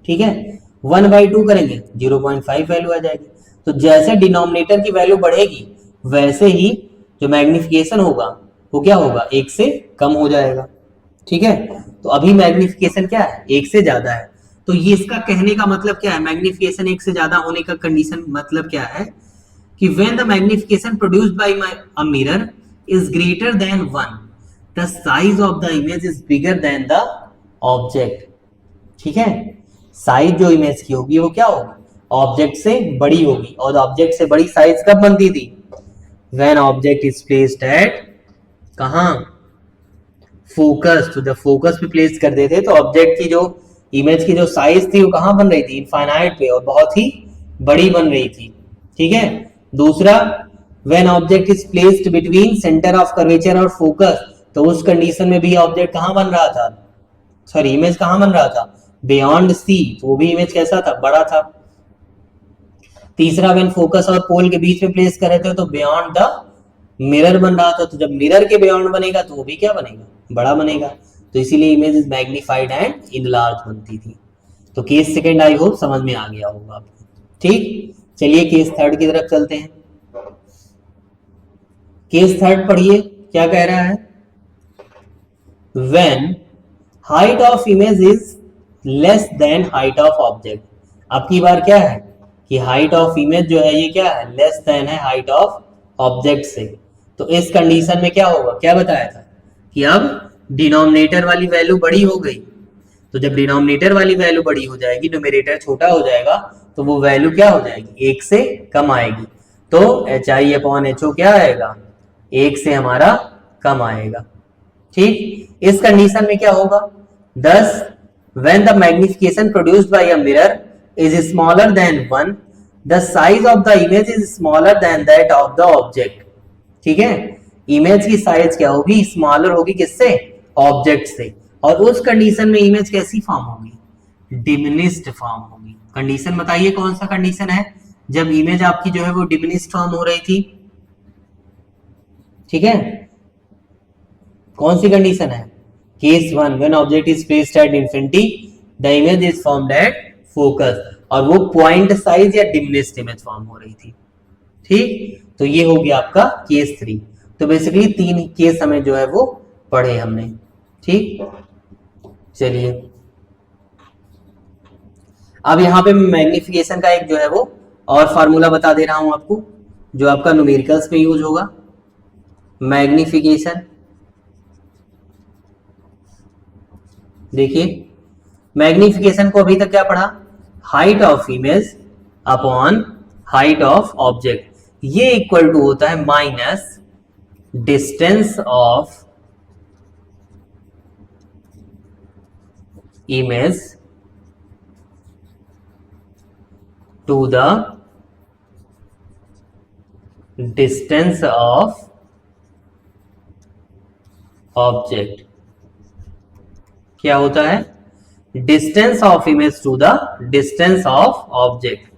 ठीक है, 1/2 करेंगे 0.5 वैल्यू आ जाएगी। तो जैसे डिनोमिनेटर की वैल्यू बढ़ेगी वैसे ही जो मैग्निफिकेशन होगा वो क्या होगा, 1 से कम हो जाएगा। ठीक है, तो अभी मैग्निफिकेशन क्या है, 1 से ज्यादा है। तो ये इसका कहने का मतलब क्या है, मैग्निफिकेशन 1 से ज्यादा होने का कंडीशन मतलब क्या है कि when the magnification produced by a mirror is greater than 1, the size of the image is bigger than the object। ठीक है, साइज जो इमेज की होगी वो क्या होगी, ऑब्जेक्ट से बड़ी होगी। और ऑब्जेक्ट से बड़ी साइज कब बनती थी, when object is placed at कहां, फोकस। तो जब फोकस पे प्लेस कर देते तो ऑब्जेक्ट की जो इमेज की जो साइज थी वो कहां बन रही थी, इनफाइनाइट पे, और बहुत ही बड़ी बन रही थी। ठीक है, दूसरा when object is placed between center of curvature और फोकस, तो उस कंडीशन में भी ऑब्जेक्ट कहां बन रहा था, सॉरी इमेज कहां बन रहा था, बियॉन्ड सी, तो वो भी इमेज कैसा था, बड़ा था। तीसरा when फोकस और पोल के बीच में प्लेस कर रहे थे तो बियॉन्ड द मिरर बन रहा था। तो जब मिरर के बियॉन्ड बनेगा तो वो भी क्या बनेगा, बड़ा बनेगा। तो इसीलिए image is magnified and enlarge बनती थी। तो केस सेकंड आई होप समझ में आ गया होगा आपको। ठीक, चलिए केस थर्ड की तरफ चलते हैं। केस थर्ड पढ़िए क्या कह रहा है, when height of image is less than height of object। अब की बार क्या है कि हाइट ऑफ इमेज जो है ये क्या है, लेस देन है हाइट ऑफ ऑब्जेक्ट से। तो इस कंडीशन में क्या होगा, क्या बताया था कि अब डिनोमिनेटर वाली वैल्यू बड़ी हो गई। तो जब डिनोमिनेटर वाली वैल्यू बड़ी हो जाएगी, न्यूमरेटर छोटा हो जाएगा, तो वो वैल्यू क्या हो जाएगी, 1 से कम आएगी। तो H I upon H O क्या आएगा, 1 से हमारा कम आएगा। ठीक, इस कंडीशन में क्या होगा, thus when the magnification produced by a mirror is smaller than 1, the size of the image is smaller than that of the object। ठीक है, इमेज की साइज क्या होगी, स्मॉलर होगी किससे, ऑब्जेक्ट से। और उस कंडीशन में इमेज कैसी फॉर्म होगी, डिमिनिश्ड फॉर्म होगी। कंडीशन बताइए कौन सा कंडीशन है, जब इमेज आपकी जो है वो डिमिनिश्ड फॉर्म हो रही थी। ठीक है, कौन सी कंडीशन है, case 1 when object is placed at infinity the image is formed at focus, और वो पॉइंट साइज या डिमिनिश्ड इमेज फॉर्म हो रही थी। ठीक, तो ये हो गया आपका केस 3। तो बेसिकली 3 केस हमें जो है वो पढ़े हमने। ठीक, चलिए अब यहाँ पे मैग्निफिकेशन का एक जो है वो और फार्मूला बता दे रहा हूं आपको, जो आपका न्यूमेरिकल्स में यूज होगा। मैग्निफिकेशन, देखिए मैग्निफिकेशन को अभी तक क्या पढ़ा, height of image upon height of object, ये इक्वल टू होता है minus distance of image to the distance of object. क्या होता है, distance of image to the distance of object.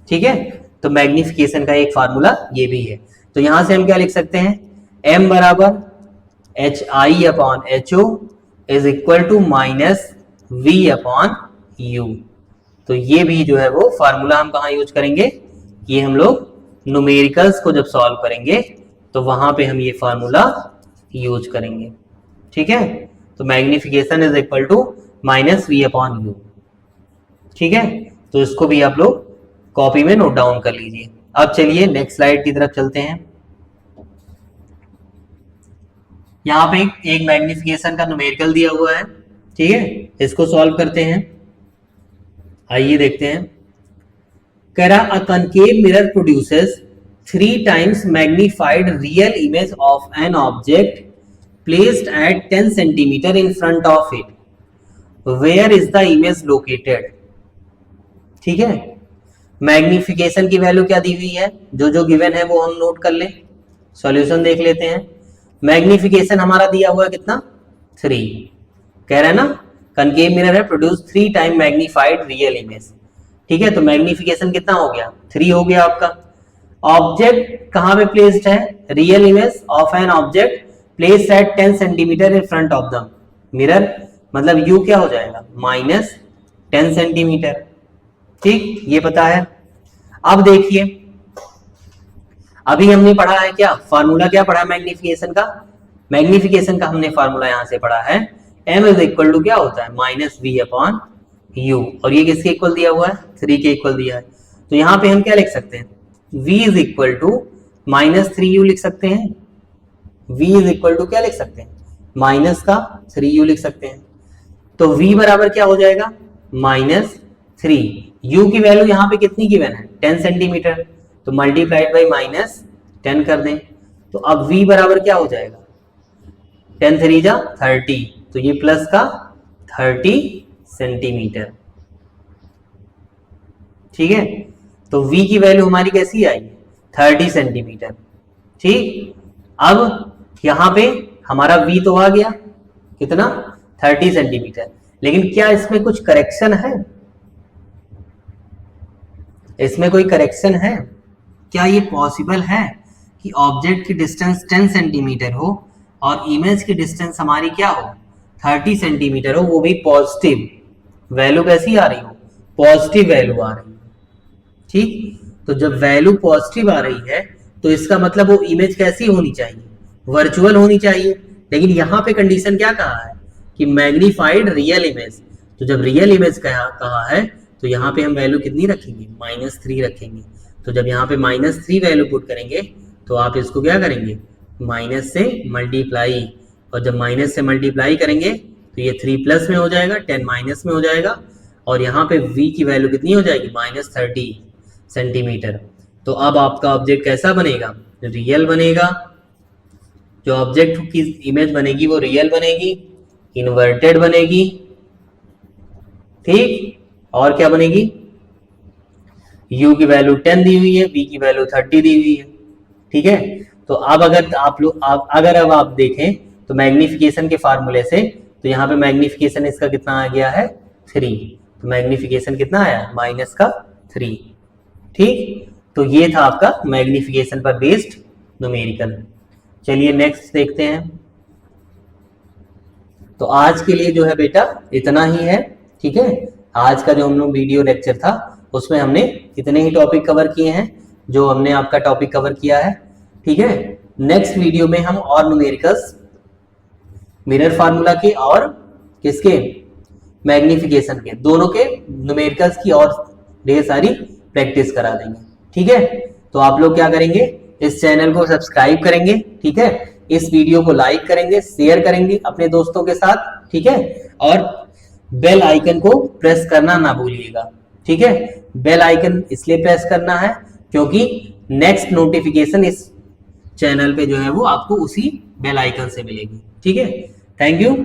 ठीक है, तो मैग्निफिकेशन का एक फार्मूला ये भी है। तो यहां से हम क्या लिख सकते हैं, m बराबर HI upon HO is equal to minus V upon U। तो ये भी जो है वो फार्मूला हम कहाँ यूज करेंगे, ये हम लोग न्यूमेरिकल्स को जब सॉल्व करेंगे तो वहां पे हम ये फार्मूला यूज करेंगे। ठीक है, तो magnification is equal to minus V upon U। ठीक है, तो इसको भी आप लोग कॉपी में नोट डाउन कर लीजिए। अब चलिए नेक्स्ट स्लाइड की तरफ चलते हैं। यहाँ पे एक मैग्निफिकेशन का न्यूमेरिकल दिया हुआ है। ठीक है, इसको सॉल्व करते हैं। आइए देखते हैं। कह रहा a concave mirror produces 3 times magnified real image of an object placed at 10 centimeter in front of it. Where is the image located? ठीक है, मैग्निफिकेशन की वैल्यू क्या दी हुई है, जो जो गिवन है वो हम नोट कर लें। सॉल्यूशन देख लेते हैं। मैग्निफिकेशन हमारा दिया हुआ है कितना, 3। कह रहा है ना कनकेव मिरर है produce 3 time magnified real image. ठीक है, तो मैग्निफिकेशन कितना हो गया, 3 हो गया आपका। ऑब्जेक्ट कहां पे प्लेस्ड है, real image of an object placed at 10 centimetre in front of the mirror, मतलब यू क्या हो जाएगा, माइनस 10 सेंटीमीटर। ठीक, ये पता है। अब देखिए, अभी हमने पढ़ा है क्या फार्मूला, क्या पढ़ा है मैग्निफिकेशन का, मैग्निफिकेशन का हमने फार्मूला यहां से पढ़ा है, m इज इक्वल टू क्या होता है, माइनस V अपॉन U। और ये किसके इक्वल दिया हुआ है, 3 के इक्वल दिया है। तो यहाँ पे हम क्या लिख सकते हैं, V is equal to minus 3U लिख सकते हैं। V इज इक्वल टू क्या लिख सकते हैं, माइनस का 3U लिख सकते हैं। तो V बराबर क्या हो जाएगा, माइनस 3। U की वैल्यू यहाँ पे कितनी गिवन है, 10 सेंटीमीटर, तो मल्टीप्लाइड बाई माइनस 10 कर दें। तो अब V बराबर क्या हो जाएगा, 10 3 जा 30, तो ये प्लस का 30 सेंटीमीटर। ठीक है, तो V की वैल्यू हमारी कैसी आई, 30 सेंटीमीटर। ठीक, अब यहां पे हमारा V तो आ गया कितना, 30 सेंटीमीटर, लेकिन क्या इसमें कुछ करेक्शन है, इसमें कोई करेक्शन है क्या, ये पॉसिबल है कि ऑब्जेक्ट की डिस्टेंस 10 सेंटीमीटर हो और इमेज की डिस्टेंस हमारी क्या हो, 30 सेंटीमीटर हो, वो भी पॉजिटिव वैल्यू कैसी आ रही हो, पॉजिटिव वैल्यू आ रही है। ठीक, तो जब वैल्यू पॉजिटिव आ रही है तो इसका मतलब वो इमेज कैसी होनी चाहिए, वर्चुअल होनी चाहिए। लेकिन यहाँ पे कंडीशन क्या कहा है कि मैग्नीफाइड रियल इमेज, तो जब रियल इमेज कहा है तो यहाँ पे हम वैल्यू कितनी रखेंगे, -3 रखेंगे। तो जब यहाँ पे -3 वैल्यू पुट करेंगे तो आप इसको क्या करेंगे, माइनस से मल्टीप्लाई, और जब माइनस से मल्टीप्लाई करेंगे तो ये 3 प्लस में हो जाएगा, 10 माइनस में हो जाएगा, और यहाँ पे V की वैल्यू कितनी हो जाएगी, -30 सेंटीमीटर। तो अब आपका ऑब्जेक्ट कैसा बनेगा, रियल बनेगा। जो ऑब्जेक्ट की इमेज बनेगी वो रियल बनेगी, इन्वर्टेड बनेगी। ठीक, और क्या बनेगी, U की वैल्यू 10 दी हुई है, V की वैल्यू 30 दी हुई है। ठीक है, तो अब अगर आप देखें तो मैग्निफिकेशन के फार्मूले से, तो यहाँ पे मैग्निफिकेशन इसका कितना आ गया है, 3, तो मैग्निफिकेशन कितना आया, माइनस का 3। ठीक, तो ये था आपका मैग्निफिकेशन पर बेस्ड न्यूमेरिकल। चलिए नेक्स्ट देखते हैं। तो आज के लिए जो है बेटा इतना ही है। ठीक है, आज का जो हम लोग वीडियो लेक्चर था उसमें हमने इतने ही टॉपिक कवर किए हैं जो हमने आपका टॉपिक कवर किया है। ठीक है, नेक्स्ट वीडियो में हम और न्यूमेरिकल्स, मिरर फार्मूला के और किसके, मैग्निफिकेशन के, दोनों के न्यूमेरिकल्स की और ढेर सारी प्रैक्टिस करा देंगे। ठीक है, तो आप लोग क्या करेंगे, इस चैनल को सब्सक्राइब करेंगे। ठीक है, इस वीडियो को लाइक करेंगे, शेयर करेंगे अपने दोस्तों के साथ। ठीक है, और बेल आइकन को प्रेस करना ना भूलिएगा। ठीक है, बेल आइकन इसलिए प्रेस करना है क्योंकि नेक्स्ट नोटिफिकेशन इस चैनल पे जो है वो आपको उसी बेल आइकन से मिलेगी। ठीक है, थैंक यू।